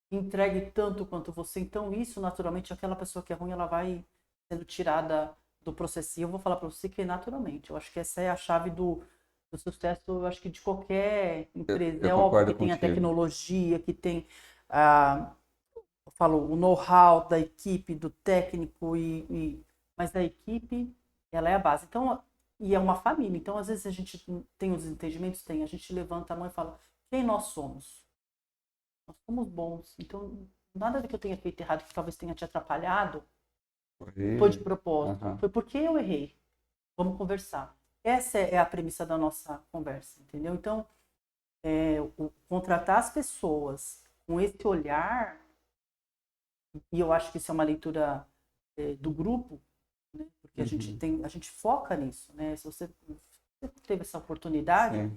que entregue tanto quanto você. Então, isso, naturalmente, aquela pessoa que é ruim, ela vai sendo tirada do processo. E eu vou falar para você que é naturalmente. Eu acho que essa é a chave do sucesso, eu acho que de qualquer empresa. Eu óbvio que concordo tem a contigo. tecnologia, que tem eu falo, o know-how da equipe, do técnico, mas a equipe, ela é a base. Então, e é uma família. Então, às vezes a gente tem os entendimentos, a gente levanta a mão e fala, quem nós somos? Nós somos bons. Então, nada do que eu tenha feito errado, que talvez tenha te atrapalhado, foi de propósito. Foi porque eu errei. Vamos conversar. Essa é a premissa da nossa conversa, entendeu? Então, contratar as pessoas com esse olhar, e eu acho que isso é uma leitura do grupo, né? Porque a gente foca nisso, né? Se você teve essa oportunidade,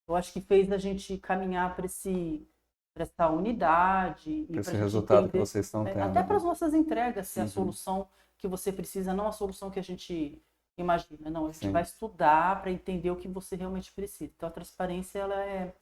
eu acho que fez a gente caminhar para essa unidade e esse resultado que vocês estão tendo. Até para as nossas entregas, ser a solução que você precisa, não a solução que a gente imagina. Não, a gente vai estudar para entender o que você realmente precisa. Então, a transparência, ela é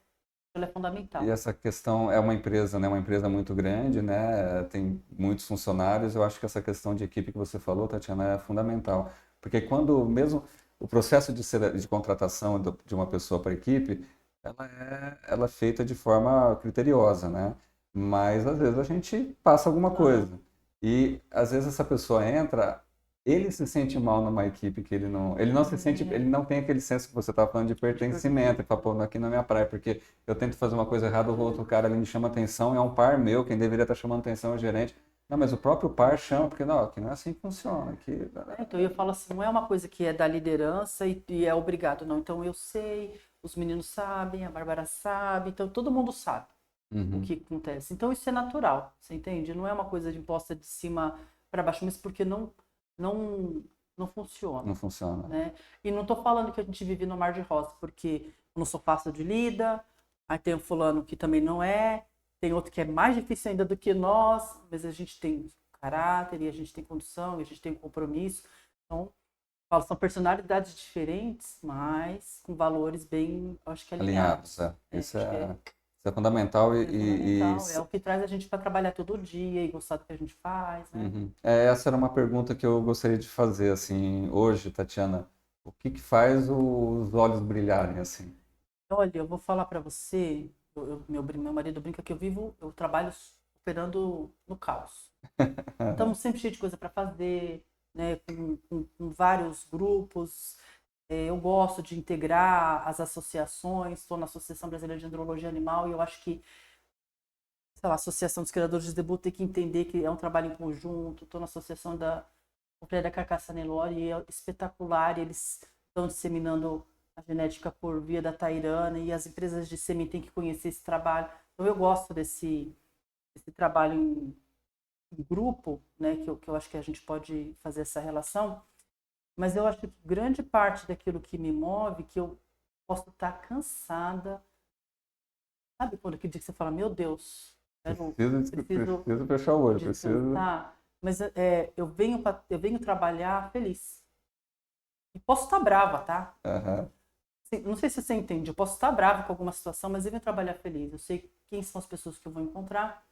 fundamental. E essa questão é uma empresa, né? Uma empresa muito grande, né? Tem muitos funcionários. Eu acho que essa questão de equipe que você falou, Tatiana, é fundamental. Porque quando mesmo o processo de contratação de uma pessoa para a equipe, ela é feita de forma criteriosa, né? Mas às vezes a gente passa alguma coisa. E às vezes essa pessoa entra, ele se sente mal numa equipe que ele não se sente, ele não tem aquele senso que você estava falando de pertencimento. Ele fala, pô, aqui não é minha praia, porque eu tento fazer uma coisa errada, o outro cara ali me chama atenção, é um par meu, quem deveria estar chamando atenção é o gerente. Não, mas o próprio par chama, porque não, aqui não é assim que funciona. Aqui... Então eu falo assim, não é uma coisa que é da liderança e é obrigado, não. Então eu sei, os meninos sabem, a Bárbara sabe, então todo mundo sabe o que acontece. Então isso é natural, você entende? Não é uma coisa de imposta de cima para baixo, mas porque não funciona. Não funciona. Né? E não estou falando que a gente vive no mar de rosa, porque não sou fácil de lida, aí tem o fulano que também não é, tem outro que é mais difícil ainda do que nós, mas a gente tem caráter, e a gente tem condução, e a gente tem compromisso. Então, falo, são personalidades diferentes, mas com valores bem, acho que Alinhados, alinhados. Isso Acho que isso é fundamental é fundamental, é o que traz a gente para trabalhar todo dia e gostar do que a gente faz, né? Uhum. Essa era uma pergunta que eu gostaria de fazer, assim, hoje, Tatiana. O que que faz os olhos brilharem, assim? Olha, eu vou falar para você, meu marido brinca que eu trabalho operando no caos. Estamos sempre cheios de coisa para fazer, né, com vários grupos. Eu gosto de integrar as associações, estou na Associação Brasileira de Andrologia Animal e eu acho que, sei lá, a Associação dos Criadores de Zebu tem que entender que é um trabalho em conjunto. Estou na Associação da Companhia da Carcaça Nelore e é espetacular. Eles estão disseminando a genética por via da Tairana e as empresas de sêmen têm que conhecer esse trabalho. Então eu gosto desse trabalho em grupo, né, que eu acho que a gente pode fazer essa relação, mas eu acho que grande parte daquilo que me move, que eu posso estar cansada, sabe quando aquele dia que você fala, meu Deus, preciso Preciso fechar o olho, preciso. descansar, mas eu venho trabalhar feliz. E posso estar brava, tá? Aham. Não sei se você entende, eu posso estar brava com alguma situação, mas eu venho trabalhar feliz. Eu sei quem são as pessoas que eu vou encontrar,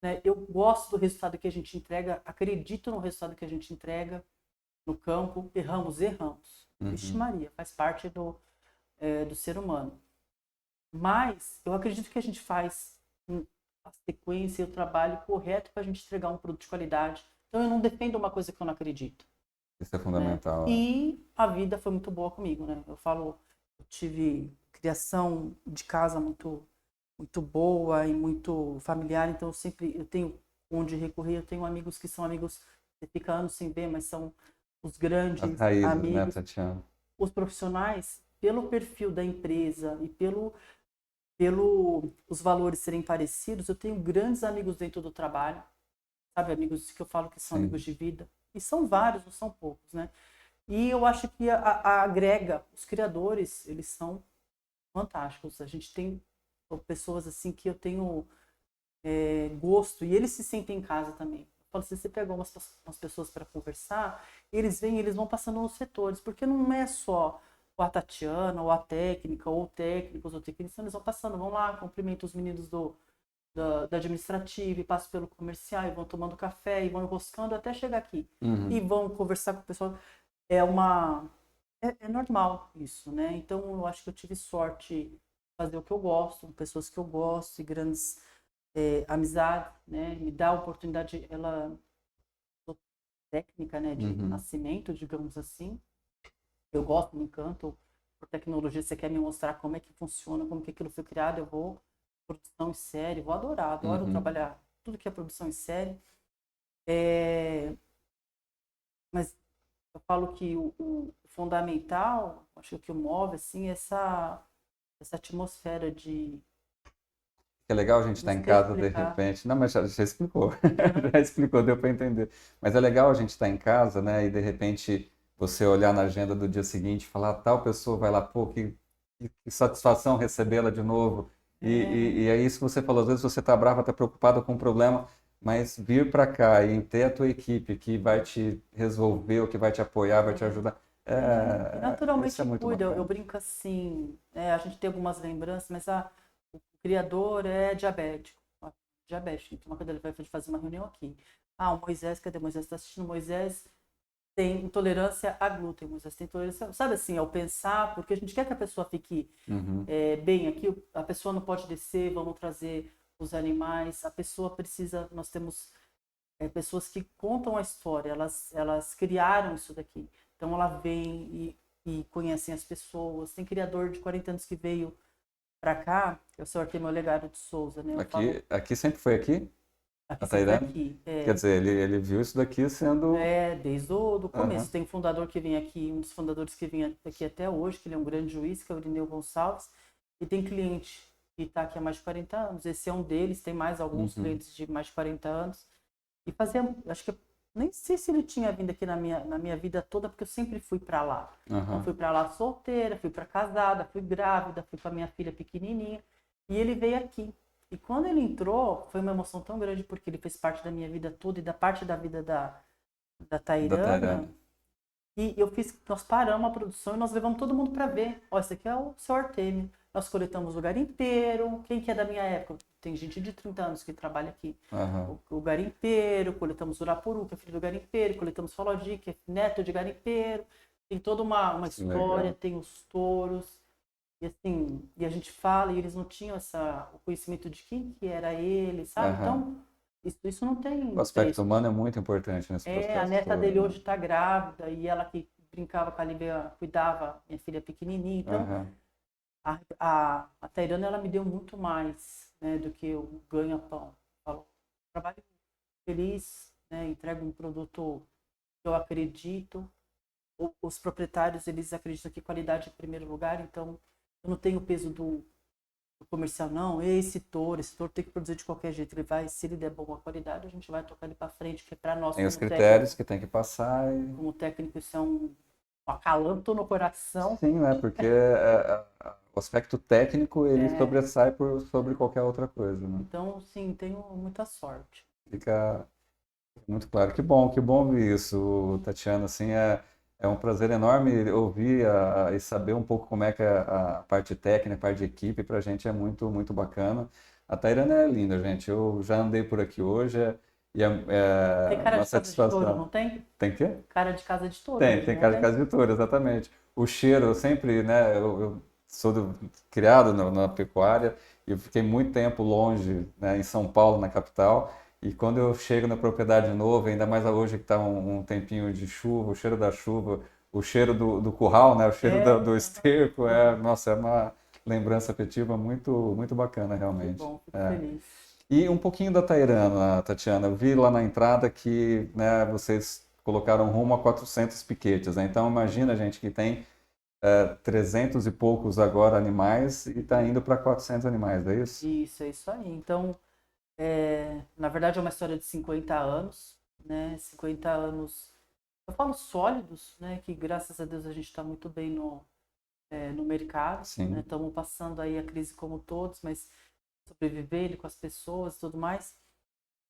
né? Eu gosto do resultado que a gente entrega, acredito no resultado que a gente entrega no campo. Erramos. Vixe Uhum. Maria, faz parte do ser humano. Mas eu acredito que a gente faz a sequência e o trabalho correto para a gente entregar um produto de qualidade. Então eu não defendo uma coisa que eu não acredito, Isso é né? fundamental. E a vida foi muito boa comigo, né? Eu tive criação de casa muito boa e muito familiar, então eu tenho onde recorrer, eu tenho amigos que são amigos, você fica anos sem ver, mas são os As grandes raízes, né, amigos, Tatiana? os profissionais, pelo perfil da empresa e pelo os valores serem parecidos, eu tenho grandes amigos dentro do trabalho, sabe, amigos que eu falo que são Sim. amigos de vida, e são vários, não são poucos, né? E eu acho que agrega, os criadores, eles são fantásticos. A gente tem pessoas assim que eu tenho gosto e eles se sentem em casa também. Eu falo, se você pega umas pessoas para conversar, eles vão passando nos setores, porque não é só a Tatiana, ou a técnica, ou técnicos, ou técnicos, eles vão passando, vão lá, cumprimentam os meninos da administrativa, e passam pelo comercial, e vão tomando café, e vão enroscando até chegar aqui. E Uhum. vão conversar com o pessoal. É uma. É normal isso, né? Então eu acho que eu tive sorte de fazer o que eu gosto, com pessoas que eu gosto, e grandes amizade, né? Me dá a oportunidade, ela sou técnica, né, de Uhum. nascimento, digamos assim. Eu gosto, me encanto por tecnologia. Você quer me mostrar como é que funciona, como que aquilo foi criado, eu vou. Produção em série, vou adorar, adoro Uhum. trabalhar tudo que é produção em série. É, mas eu falo que o fundamental, acho que o que o move, assim, é essa atmosfera de. Que é legal a gente Não estar em sei casa de explicar. repente. Não, mas já explicou. Uhum. Já explicou, deu para entender. Mas é legal a gente estar em casa, né? E de repente você olhar na agenda do dia seguinte e falar, tal pessoa vai lá, pô, que satisfação recebê-la de novo. É, E é isso que você falou, às vezes você está bravo, está preocupado com o problema, mas vir para cá e ter a tua equipe que vai te resolver, ou que vai te apoiar, vai te é. ajudar, E isso é naturalmente muito cuida. Eu bacana. brinco assim, a gente tem algumas lembranças, mas o criador é diabético. Diabético, então ele vai fazer uma reunião aqui. Ah, o Moisés, cadê o Moisés? Está assistindo o Moisés? Tem intolerância a glúten, Moisés tem intolerância, sabe assim, ao pensar, porque a gente quer que a pessoa fique Uhum, bem aqui, a pessoa não pode descer, vamos trazer os animais, a pessoa precisa, nós temos pessoas que contam a história, elas criaram isso daqui. Então ela vem e conhecem as pessoas. Tem criador de 40 anos que veio para cá, que é o senhor Artemio Legado de Souza, né? Eu falo, aqui sempre foi aqui, a aqui sempre foi Tairane. aqui. Quer dizer, ele viu isso daqui sendo. Desde o do Aham. começo. Tem um fundador que vem aqui, um dos fundadores que vem aqui até hoje, que ele é um grande juiz, que é o Irineu Gonçalves, e tem cliente que está aqui há mais de 40 anos. Esse é um deles, tem mais alguns Uhum. clientes de mais de 40 anos. E fazia, acho que nem sei se ele tinha vindo aqui na minha vida toda, porque eu sempre fui para lá. Então, fui para lá solteira, fui para casada, fui grávida, fui com a minha filha pequenininha. E ele veio aqui. E quando ele entrou, foi uma emoção tão grande, porque ele fez parte da minha vida toda e da parte da vida da Tairana. E nós paramos a produção e nós levamos todo mundo para ver. Ó, esse aqui é o seu Artêmio. Nós coletamos o garimpeiro. Quem que é da minha época? Tem gente de 30 anos que trabalha aqui. O garimpeiro, coletamos o Urapuru, que é filho do garimpeiro, coletamos Falodi, que é neto de garimpeiro. Tem toda uma história, legal. Tem os touros. E assim, e a gente fala, e eles não tinham o conhecimento de quem que era ele, sabe? Então, isso não tem... O aspecto humano é muito importante nesse processo. A neta dele hoje está grávida, e ela que brincava com a Lívia, cuidava, minha filha pequenininha. Então, a Tairana, ela me deu muito mais, né, do que o ganha-pão. Trabalho feliz, né, entrego um produto que eu acredito. Os proprietários, eles acreditam que qualidade é em primeiro lugar, então eu não tenho o peso do comercial, não. Esse touro tem que produzir de qualquer jeito. Se ele der boa qualidade, a gente vai tocar ele para frente, que é para nós. Tem os critérios que tem que passar. Como técnico, isso é um acalanto no coração. Sim, né? Porque o aspecto técnico, ele sobressai sobre qualquer outra coisa, né? Então, sim, tenho muita sorte. Fica muito claro. Que bom ouvir isso, Tatiana. Assim, é um prazer enorme ouvir e saber um pouco como é que a parte técnica, a parte de equipe, pra gente é muito, muito bacana. A Tairana é linda, gente. Eu já andei por aqui hoje e tem cara uma de satisfação. Casa de touro, não tem? Tem quê? Cara de casa de touro. Tem cara de casa de touro, exatamente. O cheiro, eu sempre, né, eu sou criado na pecuária e eu fiquei muito tempo longe, né, em São Paulo, na capital. E quando eu chego na propriedade nova, ainda mais hoje que está um tempinho de chuva, o cheiro da chuva, o cheiro do curral, né? O cheiro do esterco, nossa, é uma lembrança afetiva muito, muito bacana, realmente. Que bom, fico feliz. E um pouquinho da Tairana, Tatiana, eu vi lá na entrada que, né, vocês colocaram rumo a 400 piquetes, né? Então imagina, gente, que tem 300 e poucos agora animais e está indo para 400 animais, é isso? Isso, é isso aí. Então, na verdade é uma história de 50 anos, né? 50 anos, eu falo sólidos, né? Que graças a Deus a gente está muito bem no mercado, né? Estamos passando aí a crise como todos, mas sobreviver com as pessoas e tudo mais.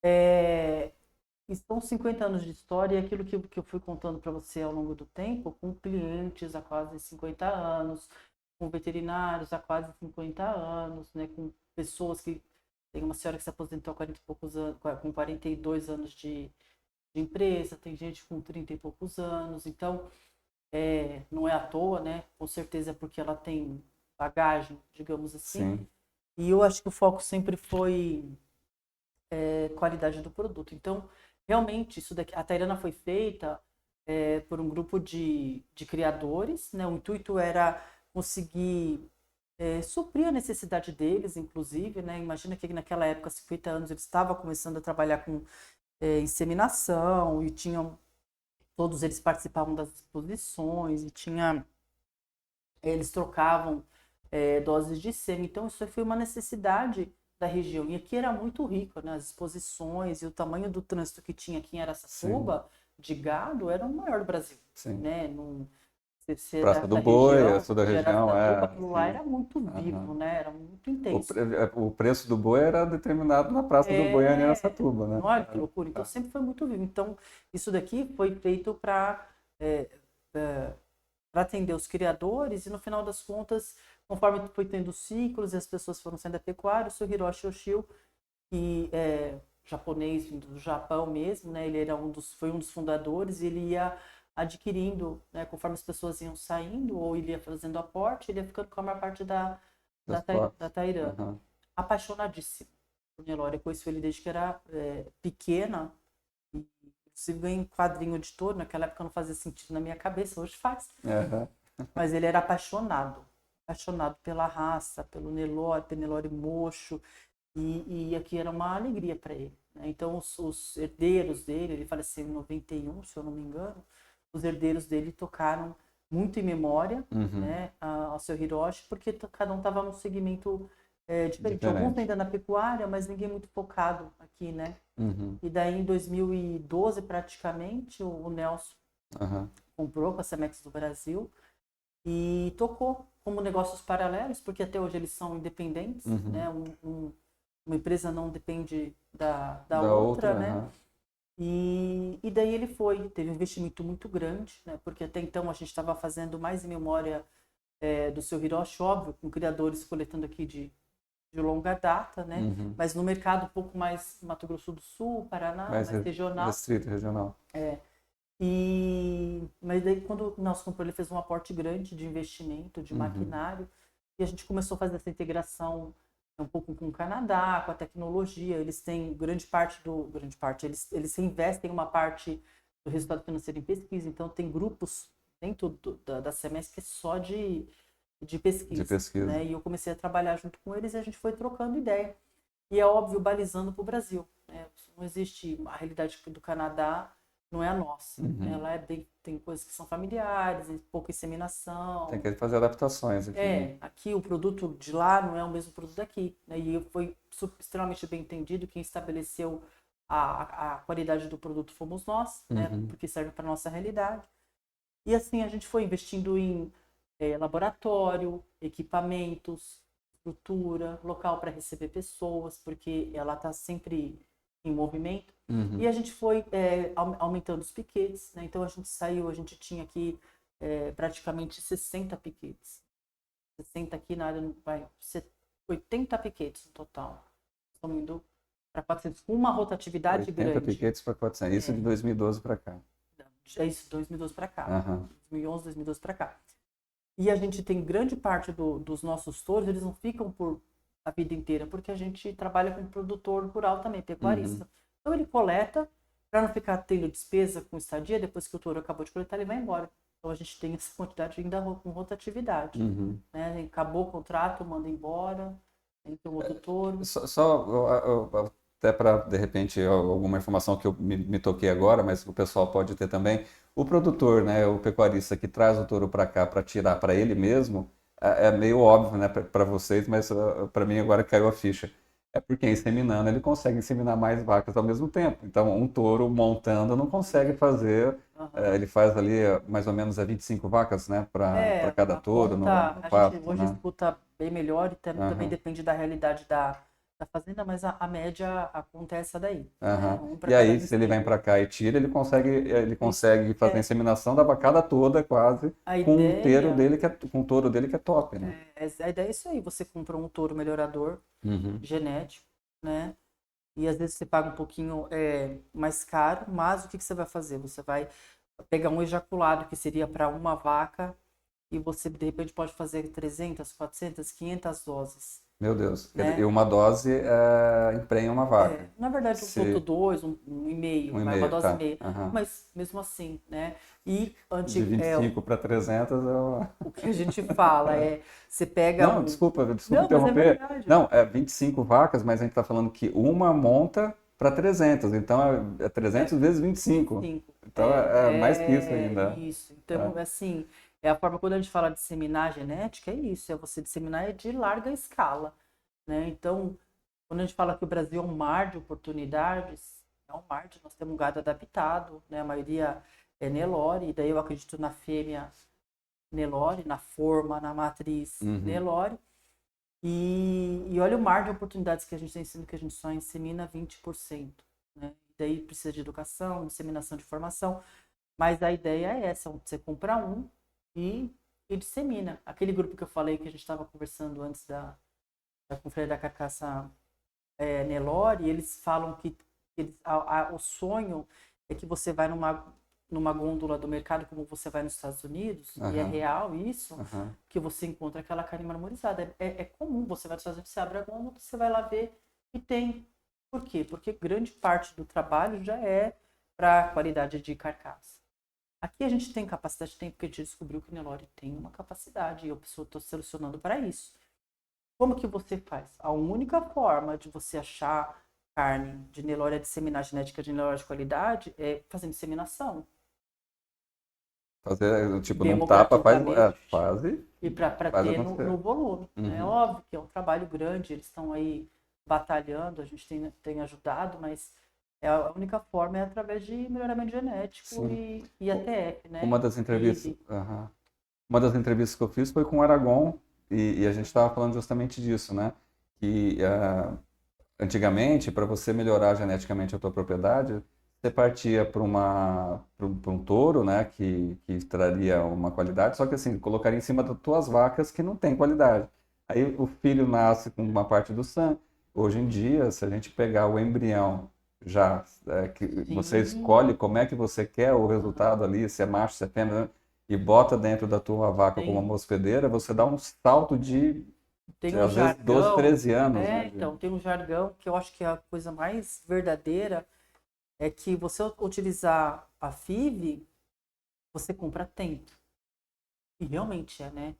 E são 50 anos de história e aquilo que eu fui contando para você ao longo do tempo, com clientes há quase 50 anos, com veterinários há quase 50 anos, né? Com pessoas que... Tem uma senhora que se aposentou há 40 e poucos anos, com 42 anos de empresa, tem gente com 30 e poucos anos, então não é à toa, né? Com certeza é porque ela tem bagagem, digamos assim. Sim. E eu acho que o foco sempre foi qualidade do produto. Então, realmente, isso daqui, a Tairana foi feita por um grupo de criadores, né? O intuito era conseguir suprir a necessidade deles, inclusive, né? Imagina que naquela época, 50 anos, eles estavam começando a trabalhar com inseminação e todos eles participavam das exposições e eles trocavam doses de sêmen. Então, isso foi uma necessidade da região. E aqui era muito rico, né? As exposições e o tamanho do trânsito que tinha aqui em Araçatuba de gado era o maior do Brasil. Sim. Né? Praça do Boi, essa da região, aquilo lá era muito vivo, né? Era muito intenso. O preço do boi era determinado na Praça do Boi em Araçatuba, né? Olha que loucura. Então sempre foi muito vivo. Então isso daqui foi feito para atender os criadores e no final das contas, conforme foi tendo ciclos e as pessoas foram saindo da pecuária, o seu Hiroshi Yoshio, que é japonês, vindo do Japão mesmo, né? Ele foi um dos fundadores e ele ia adquirindo, né, conforme as pessoas iam saindo, ou ele ia fazendo aporte, ele ia ficando com a maior parte da Tairana. Apaixonadíssimo por Nelore. Eu conheci ele desde que era pequena, inclusive ganhei um quadrinho de touro, naquela época não fazia sentido na minha cabeça, hoje faz. Mas ele era apaixonado pela raça, pelo Nelore mocho, e aqui era uma alegria para ele. Né? Então os herdeiros dele, ele faleceu em 91, se eu não me engano, os herdeiros dele tocaram muito em memória, né, ao seu Hiroshi, porque cada um estava num segmento diferente. Alguns ainda na pecuária, mas ninguém muito focado aqui, né? E daí em 2012, praticamente, o Nelson comprou com a Cemex do Brasil e tocou como negócios paralelos, porque até hoje eles são independentes, né? Uma empresa não depende da outra, né? E daí ele teve um investimento muito grande, né? Porque até então a gente estava fazendo mais em memória do seu Hiroshi, óbvio, com criadores coletando aqui de longa data, né? Mas no mercado um pouco mais Mato Grosso do Sul, Paraná, mais regional. Restrito, regional. Mas daí quando o Nelson comprou, ele fez um aporte grande de investimento, de maquinário, e a gente começou a fazer essa integração um pouco com o Canadá, com a tecnologia. Eles têm grande parte, eles investem uma parte do resultado financeiro em pesquisa, então tem grupos dentro da Semestre que é só de pesquisa. Né? E eu comecei a trabalhar junto com eles e a gente foi trocando ideia. E é óbvio, balizando para o Brasil. Né? Não existe a realidade do Canadá, não é a nossa. Ela tem coisas que são familiares, pouca inseminação. Tem que fazer adaptações aqui. Aqui o produto de lá não é o mesmo produto daqui. Né? E foi extremamente bem entendido. Quem estabeleceu a qualidade do produto fomos nós, né? Porque serve para a nossa realidade. E assim a gente foi investindo em laboratório, equipamentos, estrutura, local para receber pessoas, porque ela está sempre em movimento. E a gente foi aumentando os piquetes, né? Então a gente tinha aqui praticamente 60 piquetes. 60 aqui na área, 80 piquetes no total. Estamos indo para 400, com uma rotatividade 80 grande. piquetes para 400, isso de 2012 para cá. É isso, 2012 para cá. 2011, 2012 para cá. E a gente tem grande parte dos nossos touros, eles não ficam por a vida inteira, porque a gente trabalha com produtor rural também, pecuarista. Então ele coleta, para não ficar tendo despesa com estadia, depois que o touro acabou de coletar, ele vai embora. Então a gente tem essa quantidade ainda com rotatividade. Né? Acabou o contrato, manda embora, entra um outro touro. Até para, de repente, alguma informação que eu me toquei agora, mas o pessoal pode ter também. O produtor, né, o pecuarista que traz o touro para cá para tirar para ele mesmo, é meio óbvio, né, para vocês, mas para mim agora caiu a ficha. É porque inseminando ele consegue inseminar mais vacas ao mesmo tempo. Então, um touro montando não consegue fazer. Ele faz ali mais ou menos 25 vacas, né, para cada touro no pasto. A gente hoje escuta bem melhor e também depende da realidade da fazenda, mas a média acontece daí. E aí, se ele vem para cá e tira, ele consegue fazer a inseminação da vacada toda, quase, com o touro dele que é top, né? A ideia é isso aí, você compra um touro melhorador genético, né? E às vezes você paga um pouquinho mais caro, mas o que você vai fazer? Você vai pegar um ejaculado que seria para uma vaca e você, de repente, pode fazer 300, 400, 500 doses. Meu Deus. Né? E uma dose emprenha uma vaca. Na verdade, 1,2, 1,5, uma dose e meia. Mas mesmo assim, né? E de 25 para 300 o que a gente fala você pega... Não, desculpa interromper. Não, 25 vacas, mas a gente está falando que uma monta para 300. Então, é 300 vezes 25. Então, é mais que isso ainda. Isso. Então, assim... a forma, quando a gente fala de disseminar genética, é isso, você disseminar de larga escala, né? Então, quando a gente fala que o Brasil é um mar de oportunidades, é um mar nós temos um gado adaptado, né? A maioria é Nelore, e daí eu acredito na fêmea Nelore, na forma, na matriz Nelore, e olha o mar de oportunidades que a gente tem, sendo que a gente só insemina 20%, né? E daí precisa de educação, inseminação de formação, mas a ideia é essa, você compra e dissemina. Aquele grupo que eu falei que a gente estava conversando antes da Confraria da Carcaça Nelore, eles falam que o sonho é que você vai numa gôndola do mercado, como você vai nos Estados Unidos, e é real isso, que você encontra aquela carne marmorizada. É comum, você vai nos Estados Unidos, você abre a gôndola, você vai lá ver e tem. Por quê? Porque grande parte do trabalho já é para qualidade de carcaça. Aqui a gente tem capacidade, porque a gente descobriu que o Nelore tem uma capacidade e eu estou selecionando para isso. Como que você faz? A única forma de você achar carne de Nelore, disseminar genética de Nelore de qualidade, é fazendo inseminação. Fazer, tipo, não tapa, faz e para faz ter acontecer. no volume. É Uhum. óbvio que é um trabalho grande, eles estão aí batalhando, a gente tem ajudado, mas a única forma é através de melhoramento genético Sim. e ATF, né? Uma das entrevistas, FIV. uma das entrevistas que eu fiz foi com o Aragon e a gente estava falando justamente disso, né? Que antigamente, para você melhorar geneticamente a tua propriedade, você partia para um touro, né? Que traria uma qualidade, só que assim, colocaria em cima das tuas vacas que não tem qualidade. Aí o filho nasce com uma parte do sangue. Hoje em dia, se a gente pegar o embrião já, que você Sim, escolhe como é que você quer o resultado ali, se é macho, se é fêmea, né, e bota dentro da tua vaca como uma tem, hospedeira, você dá um salto de tem um às vezes 12, jargão, 13 anos, né? então, tem um jargão que eu acho que é a coisa mais verdadeira é que você utilizar a FIV, você compra tempo. E realmente é, né?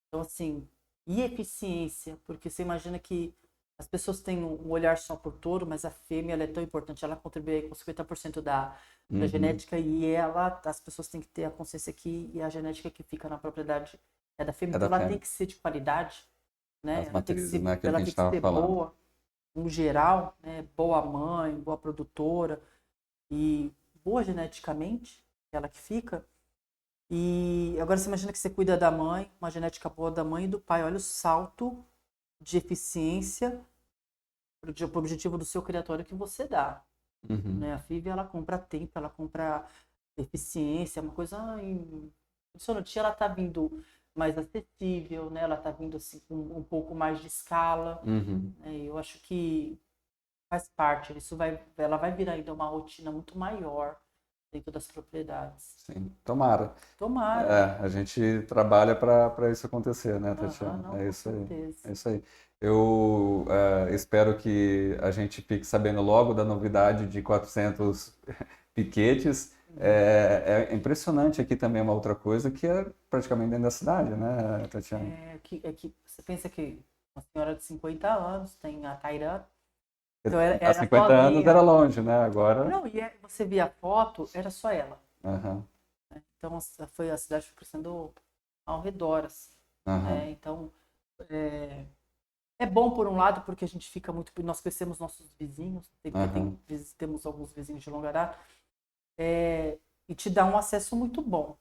Então, assim, e eficiência, porque você imagina que as pessoas têm um olhar só por touro, mas a fêmea ela é tão importante, ela contribui aí com 50% da Uhum. genética as pessoas têm que ter a consciência que e a genética que fica na propriedade é da fêmea, É então da ela tem fêmea. que ser de qualidade, né? As matrizes, né? Aquilo Ela que a gente tem que estava ser falando. boa, no geral, né? Boa mãe, boa produtora e boa geneticamente, ela que fica. E agora você imagina que você cuida da mãe, uma genética boa da mãe e do pai. Olha o salto de eficiência para o objetivo do seu criatório que você dá. Uhum. Né? A FIV ela compra tempo, ela compra eficiência, uma coisa impressionante. Ela está vindo mais acessível, né? Ela está vindo assim, com um pouco mais de escala. Uhum. Né? Eu acho que faz parte, ela vai virar ainda uma rotina muito maior dentro das propriedades. Sim, tomara. Tomara. É, a gente trabalha para isso acontecer, né, Aham, Tatiana? não, É com isso aí. certeza. É isso aí. Eu espero que a gente fique sabendo logo da novidade de 400 piquetes. É impressionante aqui também uma outra coisa que é praticamente dentro da cidade, né, Tatiana? É que você pensa que uma senhora de 50 anos tem a Tairã, então Há era 50 anos era sozinha. longe, né? Agora. Não, você via a foto, era só ela. Aham, Né? Então a cidade foi crescendo ao redor, assim, aham, né? Então é, é bom por um lado porque a gente fica muito, nós conhecemos nossos vizinhos, porque aham. temos alguns vizinhos de longa data, e te dá um acesso muito bom,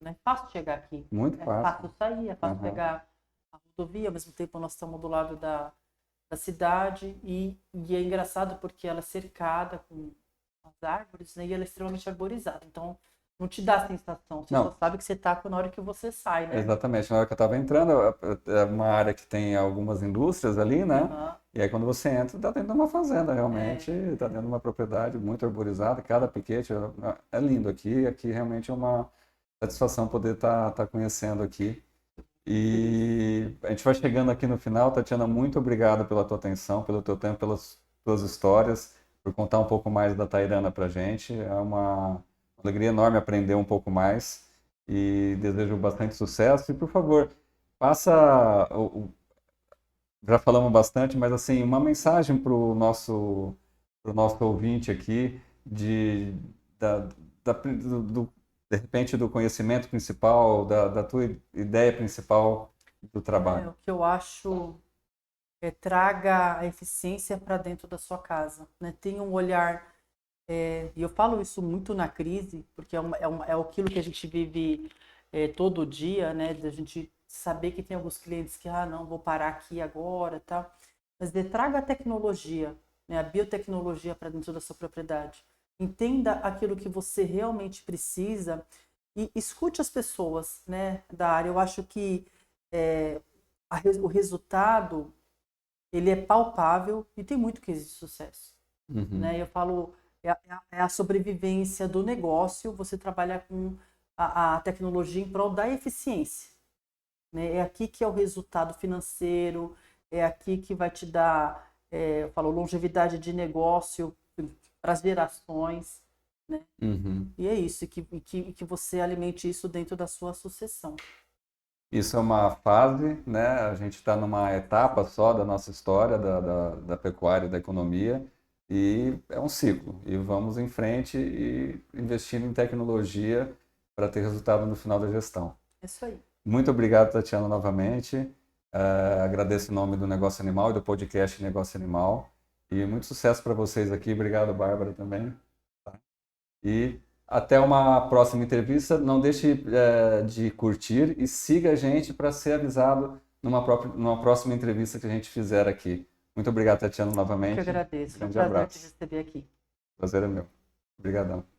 né? É fácil chegar aqui, Muito é fácil. fácil sair, é fácil Aham. pegar a rodovia, ao mesmo tempo nós estamos do lado da cidade e é engraçado porque ela é cercada com as árvores, né? E ela é extremamente arborizada. Então, não te dá a sensação. Você só Não, sabe que você tá na hora que você sai, né? exatamente. Na hora que eu estava entrando, é uma área que tem algumas indústrias ali, né? Aham. E aí quando você entra, está dentro de uma fazenda, realmente, É, está dentro de uma propriedade muito arborizada, cada piquete é lindo aqui. Aqui realmente é uma satisfação poder estar conhecendo aqui. feliz. E a gente vai chegando aqui no final. Tatiana, muito obrigado pela tua atenção, pelo teu tempo, pelas tuas histórias, por contar um pouco mais da Tairana para gente. É uma alegria enorme aprender um pouco mais e desejo bastante sucesso. E, por favor, passa, já falamos bastante, mas assim, uma mensagem para o pro nosso ouvinte aqui da, de repente, do conhecimento principal, da tua ideia principal do trabalho. O que eu acho traga a eficiência para dentro da sua casa, né? Tenha um olhar, e eu falo isso muito na crise, porque é aquilo que a gente vive todo dia, né? Da gente saber que tem alguns clientes que, não, vou parar aqui agora, tá? Mas traga a tecnologia, né? A biotecnologia para dentro da sua propriedade. Entenda aquilo que você realmente precisa e escute as pessoas, né, da área. Eu acho que é, o resultado ele é palpável e tem muito case de sucesso, Uhum. né? Eu falo é a sobrevivência do negócio. Você trabalhar com a tecnologia em prol da eficiência, né? É aqui que é o resultado financeiro, é aqui que vai te dar, eu falo, longevidade de negócio para as gerações, né? Uhum. E é isso, que você alimente isso dentro da sua sucessão. Isso é uma fase, né? A gente está numa etapa só da nossa história, da pecuária e da economia, e é um ciclo. E vamos em frente e investindo em tecnologia para ter resultado no final da gestão. Isso aí. Muito obrigado, Tatiana, novamente. Agradeço em nome do Negócio Animal e do podcast Negócio Animal. E muito sucesso para vocês aqui. Obrigado, Bárbara, também. E até uma próxima entrevista. Não deixe de curtir e siga a gente para ser avisado numa próxima entrevista que a gente fizer aqui. Muito obrigado, Tatiana, novamente. Eu que agradeço. Grande Foi um prazer abraço. te receber aqui. Prazer é meu. Obrigadão.